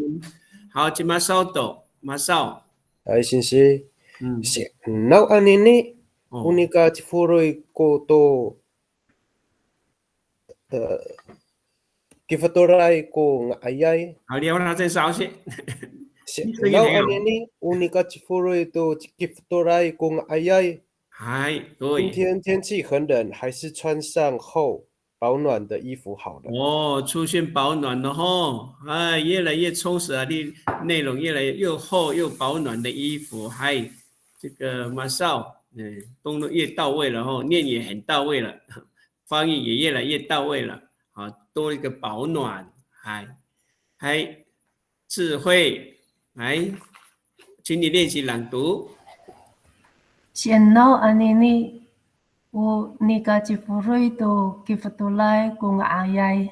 好，今马烧豆，马烧。哎，先生。Now anini unika tifuroi ko to kifatorai ko ngayay. 好，你要让他再烧些。Now anini unika tifuroi to kifatorai ko ngayay. 今天天气很冷，还是穿上厚保暖的衣服好了。哦，出现保暖了哈，哎，越来越充实啊！的内容越来越又厚又保暖的衣服，嗨，这个马少，动作越到位了哈，念也很到位了，翻译也越来越到位了，啊，多一个保暖，还智慧，来，请你练习朗读。Sienau anini unika cifurui tu kifatulai kung ayai。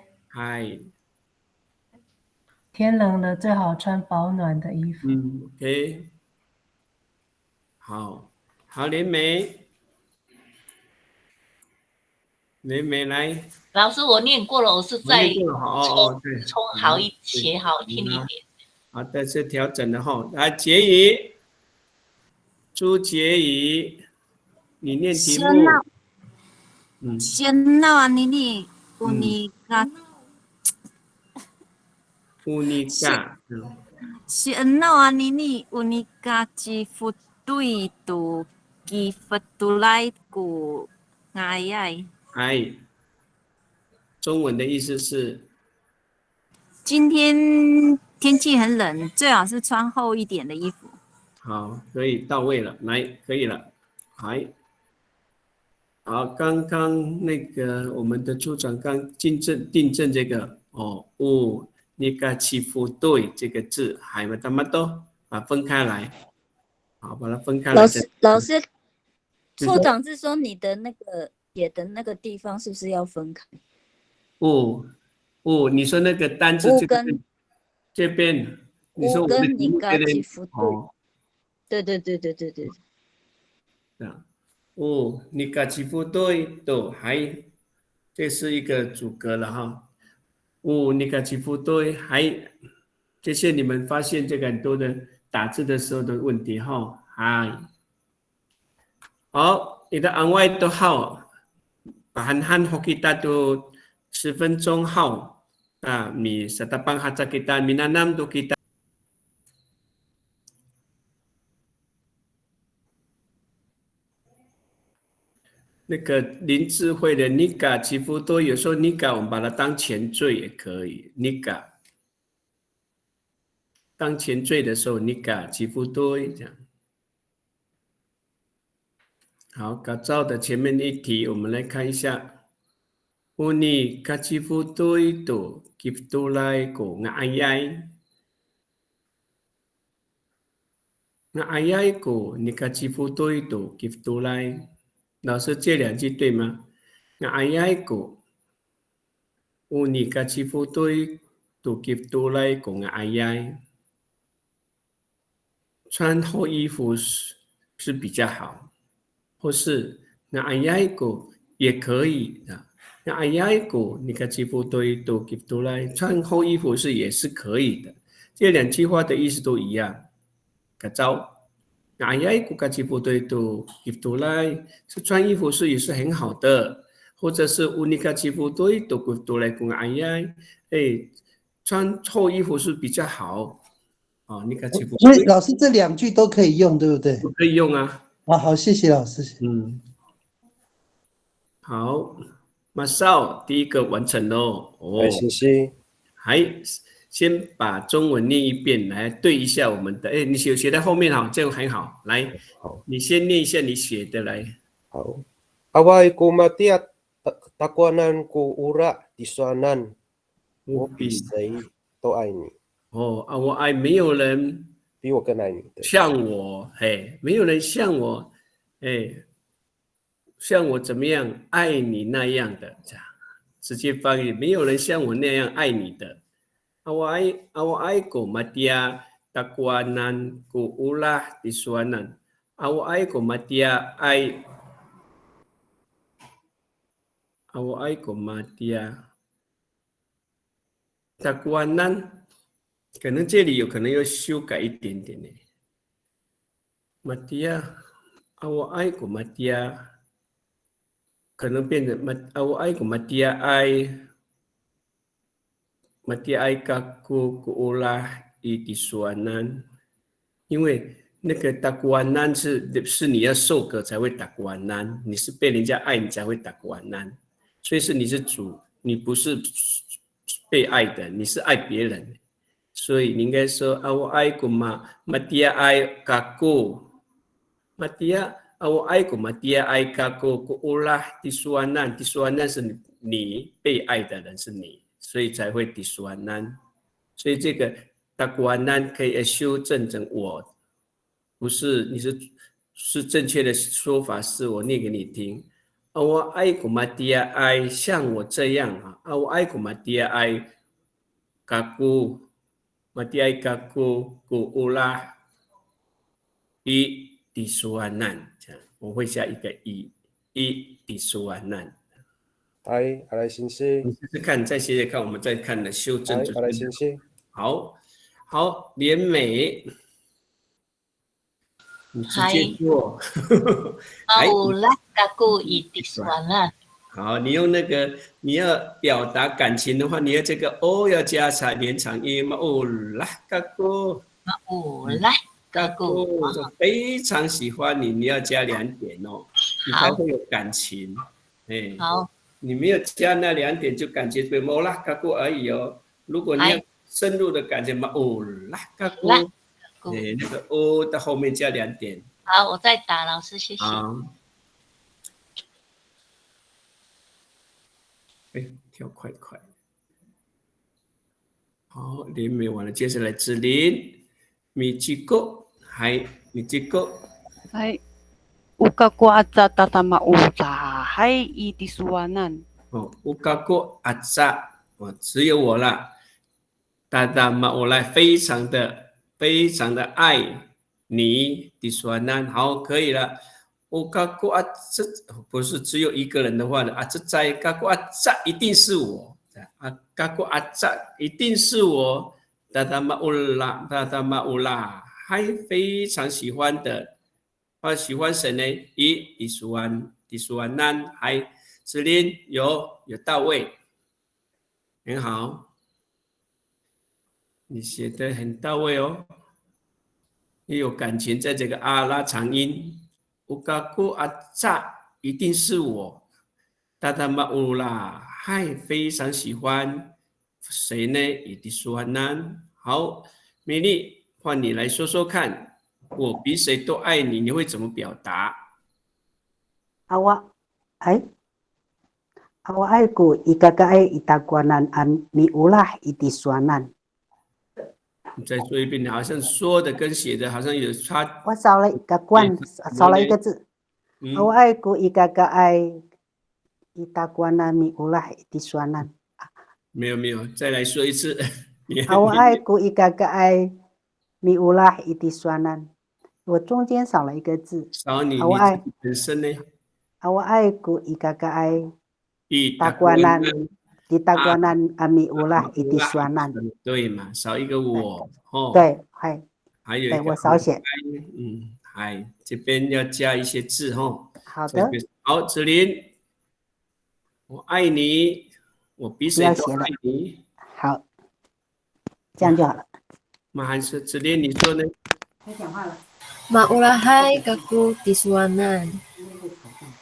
天冷了，最好穿保暖的衣服。OK。好，莲梅来。老师，我念过了，我是在冲好写好听一点。好的，是调整的哈。来，结语，朱结语，你念题目。Sienau anini unika。Sienau anini unika cifutui tu kifatulai ku ngayai。中文的意思是，今天天气很冷，最好是穿厚一点的衣服。好，可以到位了，来，可以了，好，刚刚那个我们的处长刚订正这个那个起伏对这个字，还有他们都把它分开来，好，把它分开来。老师，处长是说你的那个写的那个地方是不是要分开？你说那个单字这边，你说我的题目这边，对。你个起伏对都还，这是一个主格了哈。你个起伏对还，这些你们发现这个很多的打字的时候的问题哈。好，你的安外都好，bahan kita tu 10分钟好mi sa tapang hatsa kita minanam tu kita。那个林智慧的 Nika 起伏多，有时候 Nika 我们把它当前缀也可以 ，Nika 当前缀的时候 Nika 起伏多这样。好，改造的前面一题，我们来看一下。Uni kacifuto itu kiftulai ko ngayai ko ni kacifuto itu kiftulai。老师，这两句对吗？ngayai ko uni kacifuto itu kiftulai ko ngayai。穿厚衣服是比较好，或是ngayai ko也可以的。那ayai ko你看几乎都给出来，穿厚衣服也是可以的。这两句话的意思都一样。改造，那ayai ko 几乎都给出来，是穿衣服也是很好的，或者是unika 几乎都给出来跟ayai，穿厚衣服是比较好。你看几乎。所以老师这两句都可以用，对不对？可以用啊。好，谢谢老师。好，马上第一个完成喽。谢谢。先把中文念一遍，来对一下我们的。你写在后面哈，这样很好。来，你先念一下你写的来。好，Awai ko matiat takwanan ko ura diswanan， 我比谁都爱你。我爱没有人比我更爱你的。像我，没有人像我，像我怎么样爱你那样的，这样直接翻译，没有人像我那样爱你的。Awai ko matia takwanan ko ulah diswanan. Awai ko matia awai ko matia takwanan， 可能这里有可能要修改一点点呢。matia awai ko matia， 可能变成awai ko matia Mati kaku kuulah idiswanan， 因为那个takwanan是你要受格才会takwanan， 你是被人家爱你才会takwanan， 所以是你是主，你不是被爱的，你是爱别人，所以你应该说awai ko matia kaku matia awai ko matia kaku kuulah diswanan， diswanan 是你被爱的人是你。所以才会 diswanan， 所以这个 takwanan 可以修正成我，不是你是正确的说法，是我念给你听。Awai ko matia 像我这样啊 ，Awai ko matia kaku matia kaku kuulah diswanan， 这样我会下一个diswanan。阿来先生，你试试看，再写写看，我们再看的修正。阿来先生，好，连美，你直接做。Maulah kaku idiswanan。好，你用那个，你要表达感情的话，你要这个 o 要加上连长音 ，Maulah kaku。Maulah kaku， 非常喜欢你，你要加2点哦，你才会有感情。好。你没有加那2点，就感觉对摩拉嘎古而已哦。如果你要深入的感觉嘛，拉嘎古，那个 o 到后面加2点。好，我再打，老师谢谢。跳快。好，连美完了，接下来子琳，米吉哥，米吉哥，Ukaku atza tatama uza hai idiswanan。Ukaku atza， 只有我了。tatama ulai 非常的爱你 diswanan， 好，可以了。Ukaku atza 不是只有一个人的话呢，atza在 kaku atza 一定是我，kaku atza 一定是我。tatama ulai 还非常喜欢的。喜欢谁呢？diswanan 还子琳有到位，很好，你写的很到位哦，也有感情在这个阿拉长音。Ukaku atza 一定是我。tatama ulai 还非常喜欢谁呢？diswanan 好，美丽，换你来说说看。我比谁都爱你，你会怎么表达？ Awai ko ikakae itakwanan an miulah idiswanan。你再说一遍，你好像说的跟写的好像有差。我少了一个关，少了一个字。Awai ko ikakae itakwanan miulah idiswanan。没有，再来说一次。Awai ko ikakae miulah idiswanan。我中间少了一个字，少你本身呢？Awai ko ikakae takwanan ami ulah idiswanan。对嘛，少一个我哦。对，还有一个我少写。这边要加一些字哦。好的。好，子琳，我爱你，我比谁都爱你。好，这样就好了。马汉是子琳，你说呢？可以讲话了。Maulahay kaku tisuanan。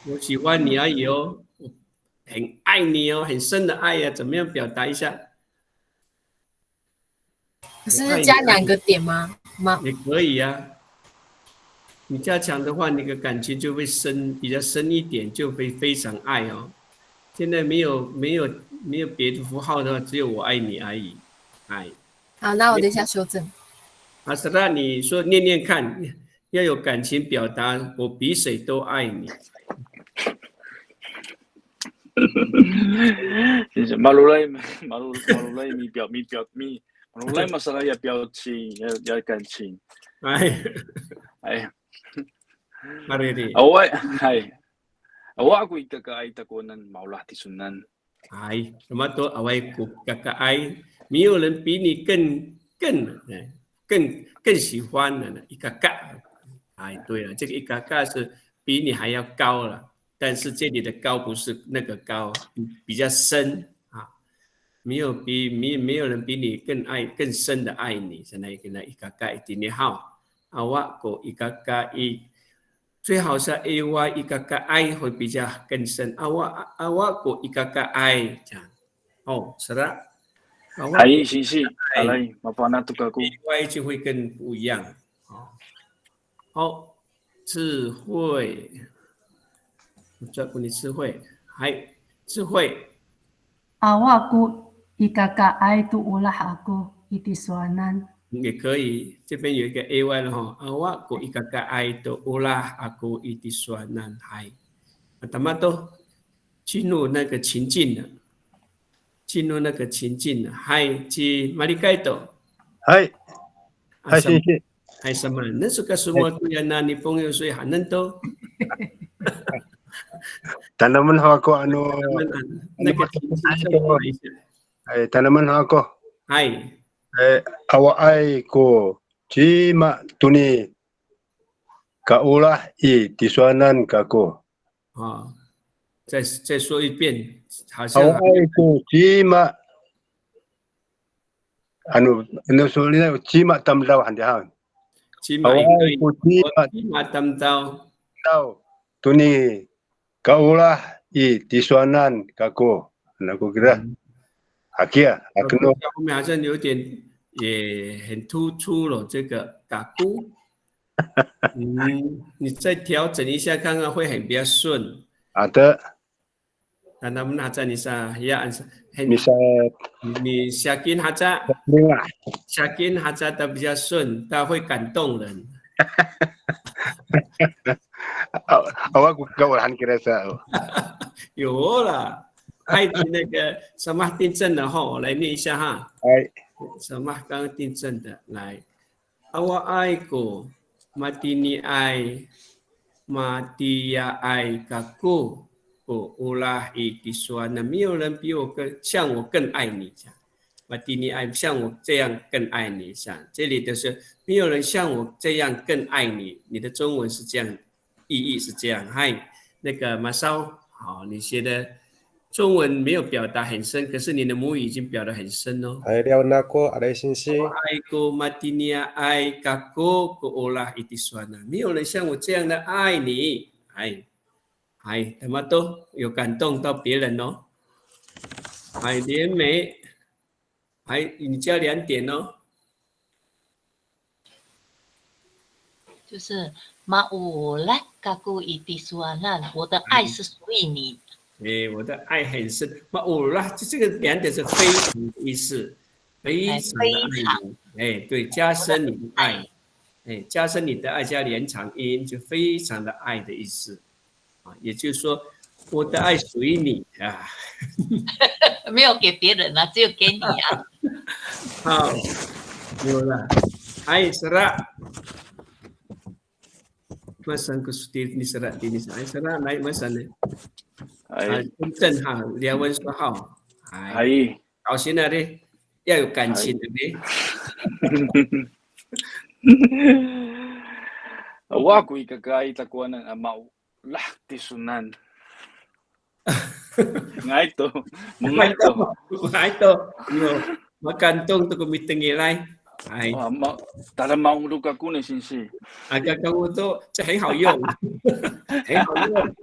我喜欢你而已哦，我很爱你哦，很深的爱呀、怎么样表达一下？是加2个点吗？也可以呀、你加强的话，你的感情就会深，比较深一点，就会非常爱哦。现在没有别的符号的话，只有我爱你而已，爱。好，那我等一下修正。阿斯拉，你说念念看，要有感情表达，我比谁都爱你。马鲁莱masalah ya 表情要感情。哎。Mariri. Awak aku ikakaay takunan maulah tisunan. 什么都awai ku kakak 没有人比你更喜欢的一个嘎。对了，这个一个嘎是比你还要高了，但是这里的高不是那个高，比较深啊。没有人比你更深的爱你，现在跟他一个嘎一点好。awak ku ikakai 最好是 ay ikakai 会比较更深。awak ku ikakai 这样。哦，是的。Hai sisi, alai mapana tukaku. ay 就会更不一样。好，智慧。我照顾你智慧，智慧。awak ku ikakai tu ulah aku itisuanan。也可以，这边有一个 ay 了哈。awak ku ikakai tu ulah aku itisuanan。他们都进入那个情境了。去马里盖多。谢谢。什么？那suka semua tu yang ni pong sui hanan tu. Tanaman ako ano. Tanaman ako. Awai ko cima tuni kaulah tisuanan kako. 再说一遍，好像。awai ko cima soalnya cima tamdaw handihan. awai ko cima tamdaw. Tuni kaulah tisuanan kako. Aku kira. Akia, aku 后面好像有点也很突出了这个嘎咕。你再调整一下看看会很比较顺。好的。Namun Haja Nisa, ya Nisa,你Syakin Haja他比较顺，他会感动人。awak kawan kira saya. 有了，埃及那个什么订正的哈，我来念一下哈。什么刚刚订正的来。awak aiku matini ai matia ai kaku ulah itisuana， 没有人比我像我更爱你这样。matini ai 像我这样更爱你这样。这里的是没有人像我这样更爱你，你的中文是这样，意义是这样。那个马烧，好，你写的中文没有表达很深，可是你的母语已经表达很深哦。没有人像我这样的爱你，他们都有感动到别人哦。连美，你加2点哦。就是maulah kaku itisuanan， 我的爱是属于你。我的爱很深。maulah 这个2点是非常的意思，非常的爱你。对，加深你的爱。加深你的爱加连长音，就非常的爱的意思。也就是说，我的爱属于你啊。没有给别人啊，只有给你啊。好，有了。Serah. Masan ko ni Serah ini Serah naik masan ni. 正好梁文说好。高兴了的，要有感情的呢。Awak ku ikakai takuanan maulah tisunan. Ngaito. Yo, makantong to kumitengi lai. 哎，哇，打了毛都个姑的信息，个我都这很好用，很好用，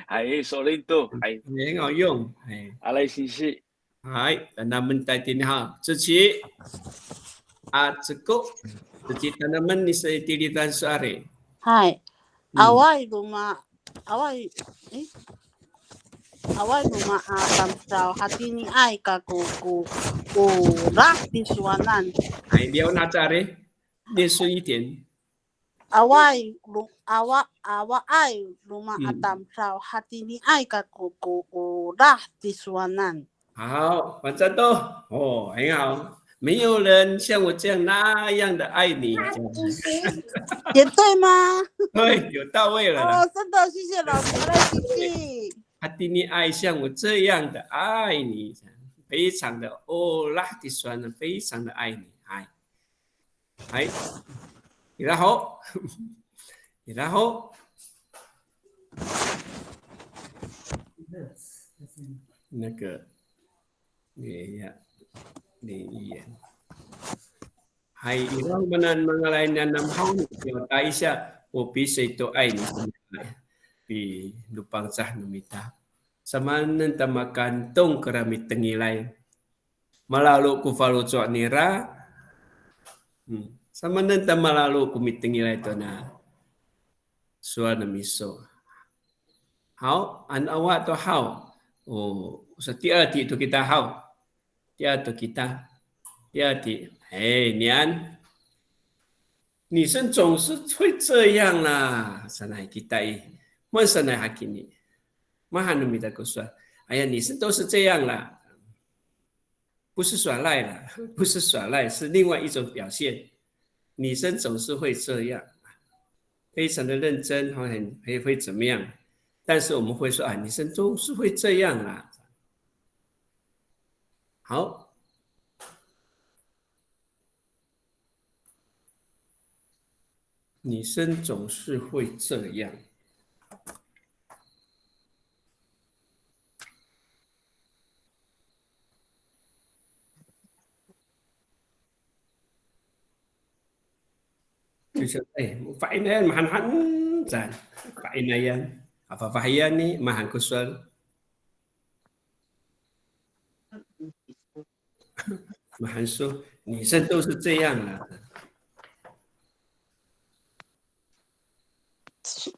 哎，说的多，哎，很好用，哎，阿来信息，哎，tanaman tayo din ha, Cici, cukup, Cici tanaman ni sa itilitan sehari. Hai, awai rumah tamsau hati ni ai kaku ku rak di suanan. 哎，你要拿这里，练顺一点。Awai ai rumah tamsau hati ni ai kaku ku rak di suanan. 好，反正都哦很好，没有人像我这样那样的爱你，也对吗？对，有到位了。哦，真的谢谢老师的谢谢。hati ni爱像我这样的爱你，非常的哦拉的酸的，非常的爱你，哎，然后那个你言，还然后mga lain na namhaw tayo siya o bisa ito ay pi lupang sah numita samanan tamakantong keramit tengilay malalu ku falu co nira samanan tamalalu ku mitengilay to na suana miso how an awa to how setiap itu kita how dia to kita dia di你安，女生总是会这样啦。sana kita mana haki ni, mana minta kau说，哎呀，女生都是这样啦，不是耍赖啦，不是耍赖，是另外一种表现。女生总是会这样，非常的认真，会怎么样？但是我们会说啊，女生总是会这样啦。好。女生总是会这样，就是faedah mahan zan faedah yan apa fahian ni mahan kuswal mahan说女生都是这样啦。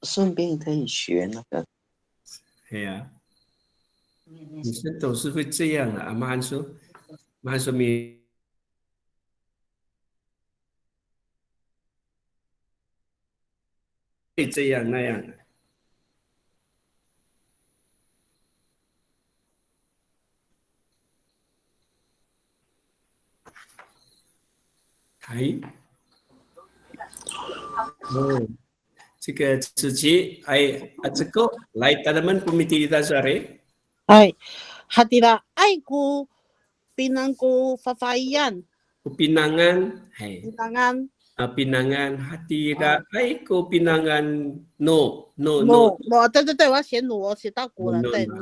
顺便可以学那个。对呀，女生总是会这样啊。马汉说你会这样那样的。这个自己这个来tanaman pumiti kita sehari. Hatira ai ku pinangku fafayan. Pinangan. Pinangan hatira ai ku pinangan no. 对，我要写努，我写到古了，对，努，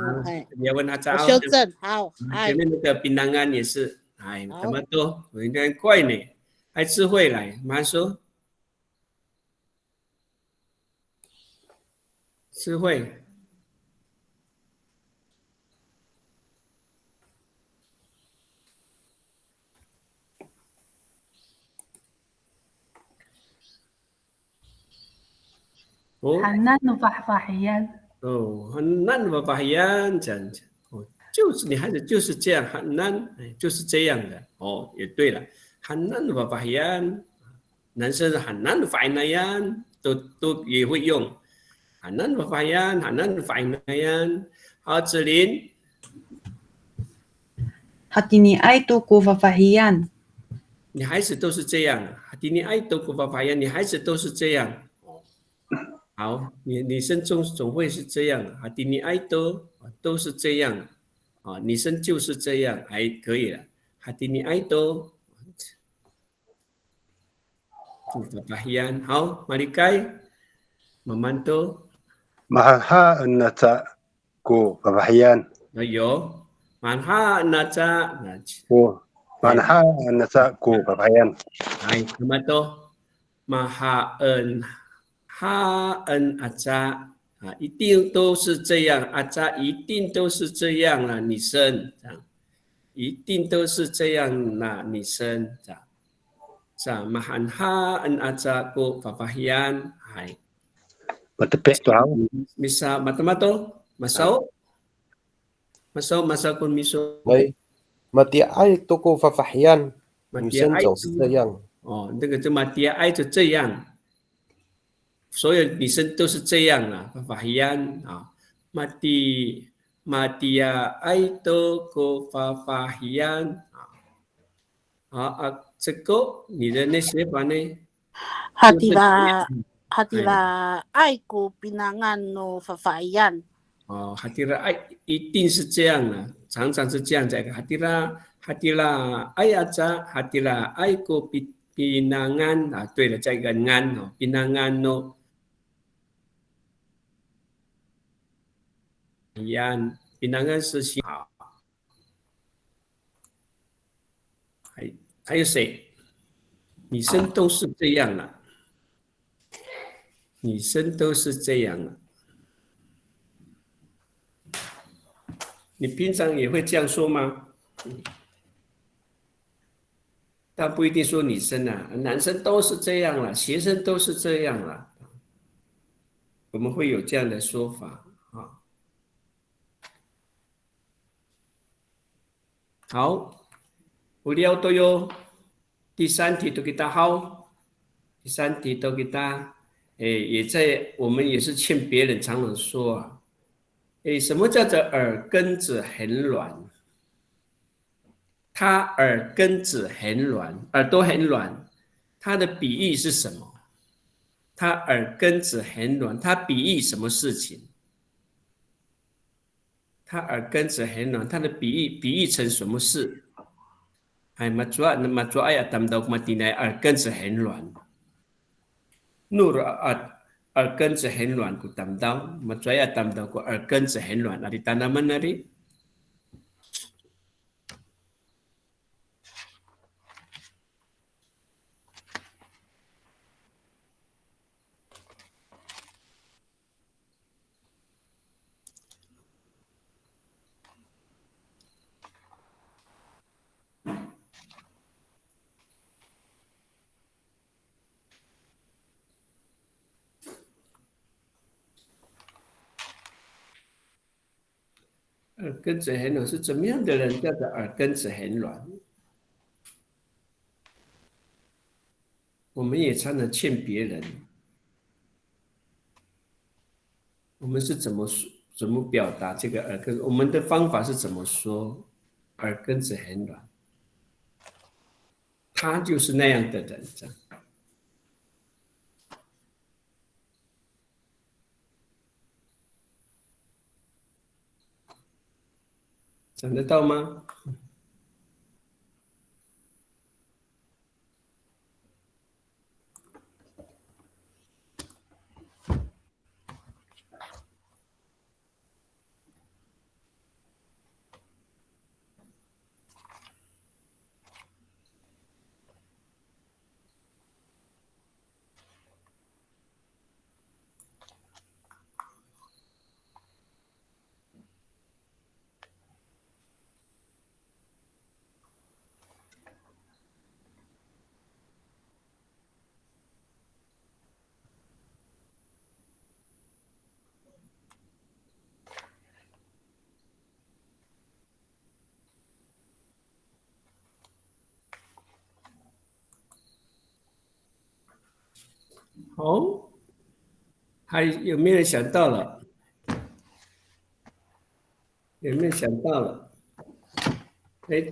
要问他我修正，好，前面那个pinangan也是，怎么都我应该怪呢，还智慧来，马上说。智慧，Hanan Fahfahian。Hanan Fahfahian，这样子，就是女孩子就是这样，Hanan就是这样的，也对了，Hanan Fahfahian，男生是 Hanan Fahinayan，都也会用。Hanan Fahinayan，好，子琳。Hati ni ai tu ku fafahian。女孩子都是这样，Hati ni ai tu ku fafahian，女孩子都是这样。好，女生总会是这样，Hati ni ai tu都是这样，女生就是这样，还可以了。Hati ni ai tu fafahian，好，Marikai membantu。Maha naca ku fafahian。有，maha naca。Manha nasa ku papayan. Hai, kamato maha en哈恩阿扎啊，一定都是这样，阿扎一定都是这样啊，女生这样，一定都是这样啦，女生这样。Sa mahan ha an aza ko papahian hai. Matepek tu hau. Misa matemato, masau. Masau kun miso. 喂，Mati ai toko fafahian，女生总是这样。哦，那个就Mati ai 就这样。所有女生都是这样啊，fafahian 啊，Matia Aito ko fafahian 这个你的那写法呢 ？Hatira ai ko pinangan no fafahian。哦，Hatira ai 一定是这样的，常常是这样子的。Hatira ai aja Hatira ai ko pinangan 啊，对了，加一个 ngan 哦，pinangan no。pinangan 是幸好，还有谁？女生都是这样了，女生都是这样了。你平常也会这样说吗？但不一定说女生啊，男生都是这样了，学生都是这样了，我们会有这样的说法啊。好，beliau toyo第三题都给他好，第三题都给他，也在我们也是劝别人常常说啊，什么叫做耳根子很软？他耳根子很软，耳朵很软，它的比喻是什么？他耳根子很软，他比喻什么事情？他耳根子很软，他的比喻成什么事？Matua ayat tamdauk matinai 耳根子很软。Nur耳根子很软ku tamdau, matua ayat tamdauk ku 耳根子很软。Ari tanaman nari.耳根子很软是怎么样的人叫做耳根子很软？我们也常常劝别人，我们是怎么表达这个耳根？我们的方法是怎么说？耳根子很软，他就是那样的人，这样。想得到吗？哦，还有没有人想到了？有没有想到了？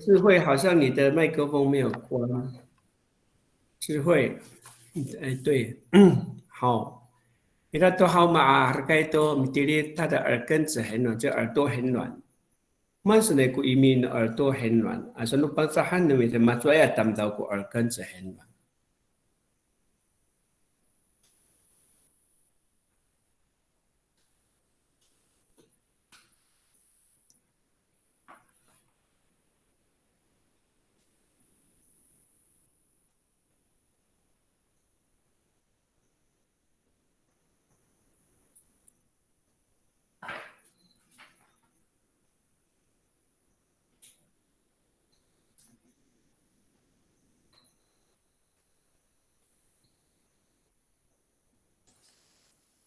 智慧好像你的麦克风没有关。智慧，对，好，他都好嘛，耳盖多，他的耳根子很软，就耳朵很软。Maksudnya ku imin 耳朵很软，asal bangsahan ni macam ayat tam tahu ku 耳根子很软。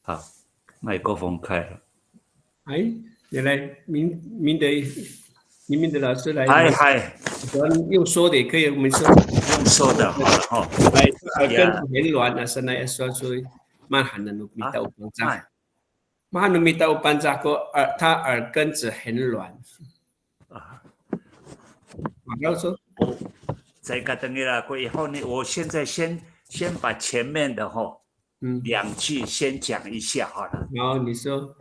好，麦克风开了。哎，也来明德老师来。嗨，用说的也可以，我们说用说的好了哈。来，耳根子很软啊，现在说曼罕的努米达乌班扎，曼罕努米达乌班扎说他耳根子很软。然后说，再个等你了，过以后呢，我现在先把前面的2句先讲一下好了。然后你说，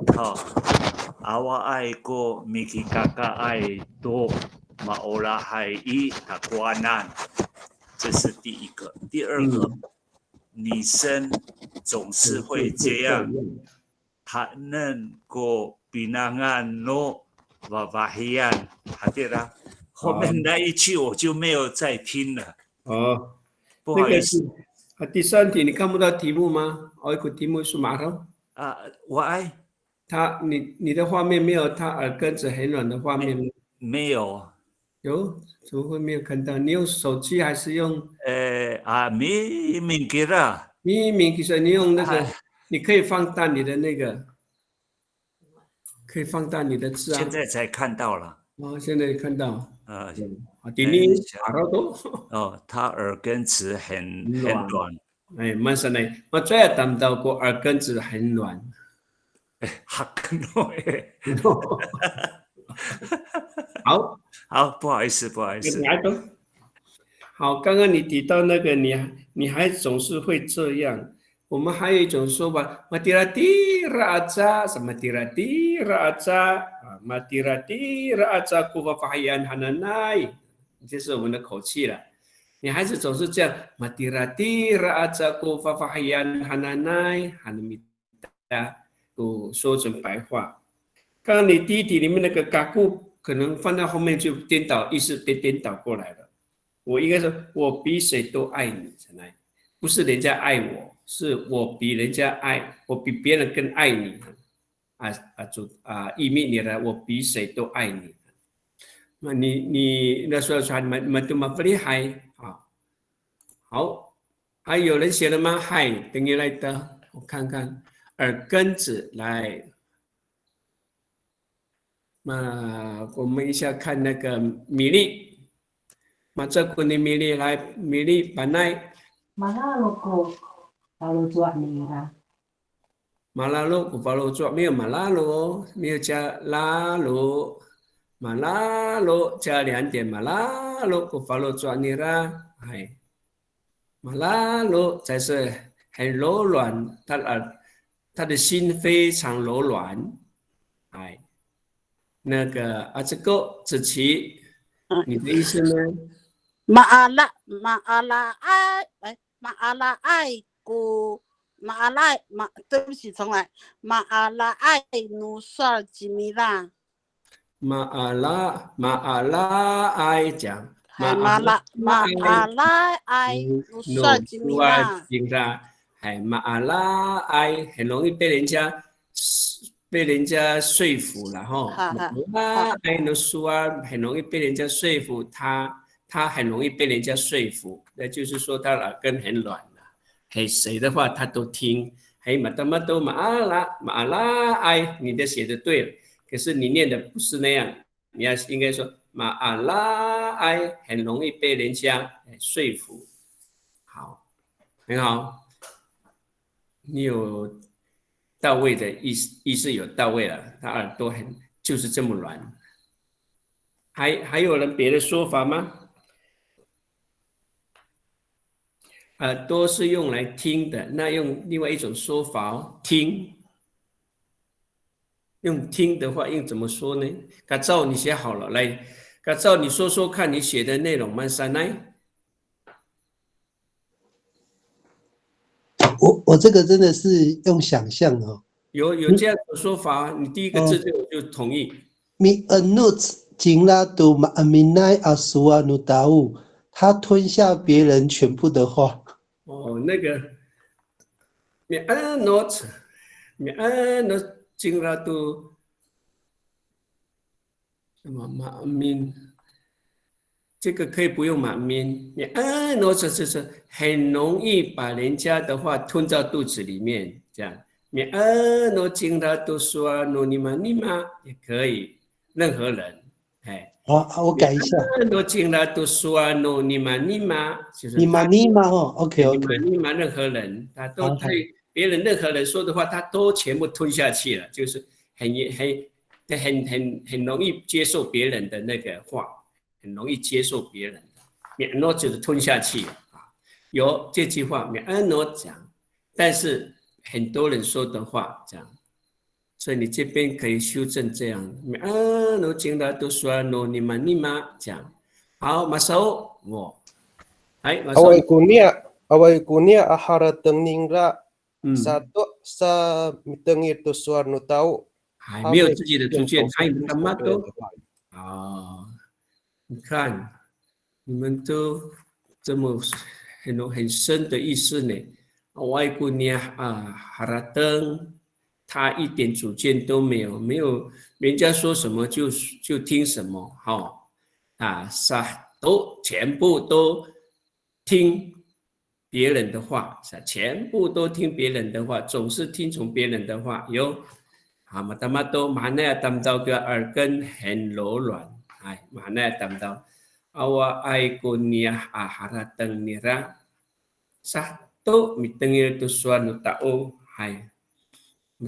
阿瓦爱过米基嘎嘎爱多马欧拉海伊塔瓜难，这是第一个。第二个，女生总是会这样，她能够binangan no wawahian， 好的啦。后面那一句我就没有再听了。不好意思。第3题你看不到题目吗？我有个题目是马头。我爱你的画面没有他耳根子很软的画面吗？没有。有？怎么会没有看到？你用手机还是用？明给了。明给了，你用那个，你可以放大你的那个，可以放大你的字啊。现在才看到了。现在看到。他耳根子很软。慢下来，我最要谈到过耳根子很软。好，不好意思。好，刚刚你提到那个你还总是会这样。我们还有一种说法 ，matirati raja 什么 matirati raja 啊 ，matirati raja kufafahian hananai， 这是我们的口气了。你还是总是这样 ，matirati raja kufafahian hananai hanamita， 说成白话。刚刚你第一题里面那个嘎固可能放到后面就颠倒，意思被颠倒过来了。我应该说，我比谁都爱你，不是人家爱我。是我比人家爱，我比别人更爱你意味你了，我比谁都爱你。那你那时候传蛮嗨啊，好，还有人写了吗？嗨，等于来的，我看看，耳根子来，那我们一下看那个米粒，这个的米粒来，米粒本来。马拉鲁古法罗做没有马拉鲁，没有加拉鲁，马拉鲁加2点马拉鲁古法罗做你啦，马拉鲁才是很柔软，他的心非常柔软，那个这个子琪，你的意思呢？马阿拉爱古马阿拉对不起，重来。马阿拉爱努萨吉米拉。马阿拉爱讲。马阿拉爱努萨吉米拉。马阿拉爱很容易被人家说服了哈。马阿拉爱努萨很容易被人家说服他很容易被人家说服，那就是说他耳根很软了。谁的话他都听。马阿拉爱，你的写的对了，可是你念的不是那样，你应该说马阿拉爱很容易被人家说服。好，很好，你有到位的意思有到位了，他耳朵就是这么软。还有人别的说法吗？耳朵是用来听的，那用另外一种说法听。用听的话，用怎么说呢？嘎照你写好了，来，嘎照你说说看你写的内容，慢三来。我这个真的是用想象哦。有这样的说法，你第一个字就同意。Mi anut jingla tu ma'aminai aswa nutau， 他吞下别人全部的话。那个 mi anut jingla tu 什么 ma'amin， 这个可以不用 ma'amin， mi anut 就是很容易把人家的话吞到肚子里面，这样米诺金拉多说诺尼玛尼玛也可以，任何人，哎。好，我改一下。诺金拉多说诺尼玛尼玛，就是尼玛尼玛哦 ，OK， 尼玛任何人，他都对别人任何人说的话，他都全部吞下去了，就是很容易接受别人的那个话，很容易接受别人的，免诺就是吞下去了啊。有这句话免诺讲，但是很多人说的话这样，所以你这边可以修正这样，免诺经拉都说诺尼玛尼玛讲。好，马手我，哎，马手。Away kunia ahara tengning ra satu sa mitengir tu suarno tahu。还没有自己的主见，还有他妈都啊！你看，你们都这么很深的意思呢。外姑娘啊，哈拉登，他一点主见都没有，没有人家说什么就听什么，好啊，全部都听别人的话，全部都听别人的话，总是听从别人的话，有。mata-mata mana tamtau ke arkan hen lo luan ai mana tamtau awa ai kunia aharatang nira satu mitengir tu suan tao ai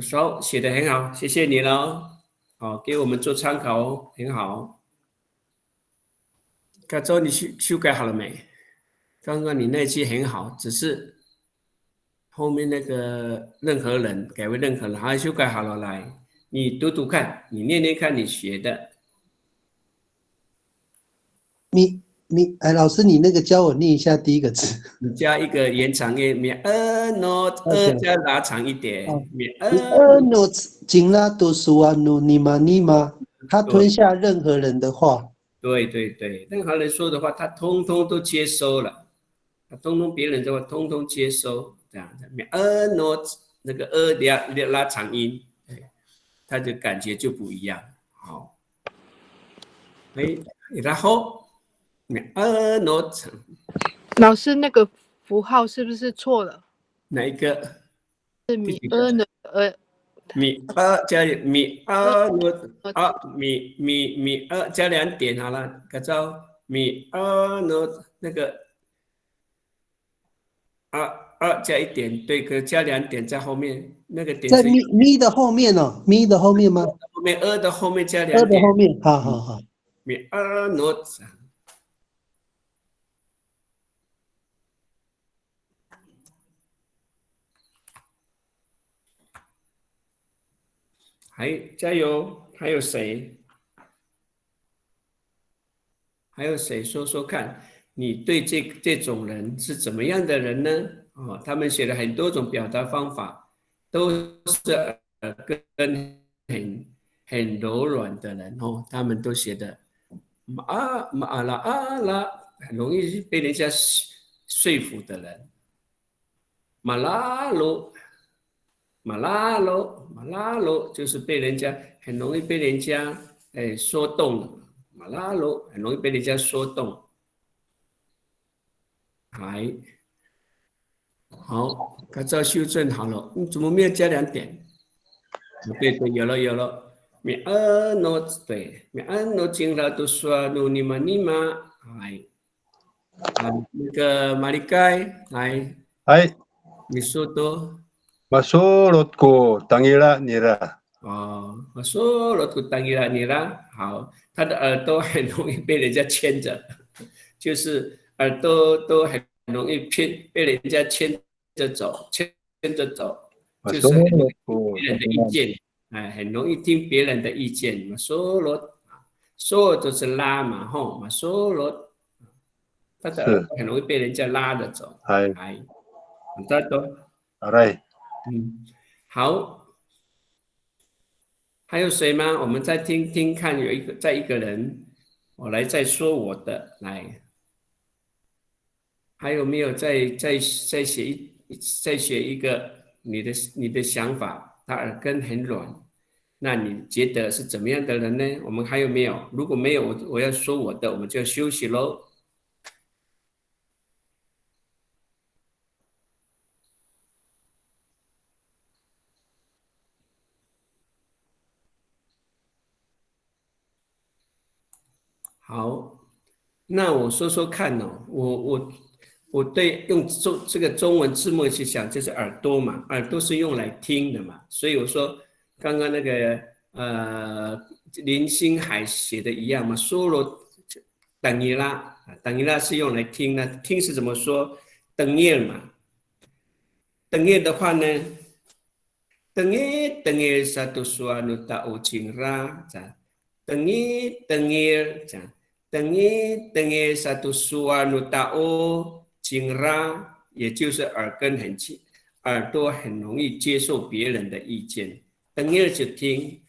手写得很好，谢谢你了，好，给我们做参考哦，很好。刚才你修改好了没？刚刚你那句很好，只是后面那个任何人改为任何人，还修改好了来，你读读看，你念念看，你学的。老师，你那个教我念一下第一个字。你加一个延长音，加拉长一点。金拉多苏啊努尼玛尼玛，他吞下任何人的话。对对对，任何人说的话，他通通都接收了，他通通别人的话，通通接收。这样子，那个拉长音，他的感觉就不一样。好，然后老师那个符号是不是错了？哪一个？是米加加2点好了，改造那个加1点，对，可加2点在后面，那个点在咪的后面哦，咪的后面吗？后面的后面加2点。的后面，好。咪加油！还有谁？还有谁说说看？你对这种人是怎么样的人呢？他们写了很多种表达方法，都是跟很柔软的人哦，他们都写的马拉，很容易被人家说服的人。马拉罗就是被人家很容易被人家说动的，马拉罗很容易被人家说动。好，刚才修正好了，你怎么没有加2点？对，有了。米诺对，米诺经拉都说努尼玛，那个马里盖来，你说多。Masulutku tangira nira。masulutku tangira nira。好，他的耳朵很容易被人家牵着，就是耳朵都很容易被人家牵着走，就是很容易听别人的意见，很容易听别人的意见。说都是拉嘛，吼，他的耳朵很容易被人家拉着走。很多。好，还有谁吗？我们再听听看，有一个人，我来再说我的来。还有没有再写一个你的想法？他耳根很软，那你觉得是怎么样的人呢？我们还有没有？如果没有，我要说我的，我们就要休息喽。好，那我说说看哦，我对用这个中文字幕去想，就是耳朵嘛，耳朵是用来听的嘛，所以我说刚刚那个林星海写的一样嘛，梭罗等于啦，等于啦是用来听的，听是怎么说？等于嘛，等于的话呢，等于satu suatu ta'u cingra，等于satu suatu ta'u cingra，也就是耳朵很容易接受别人的意见，等于就听，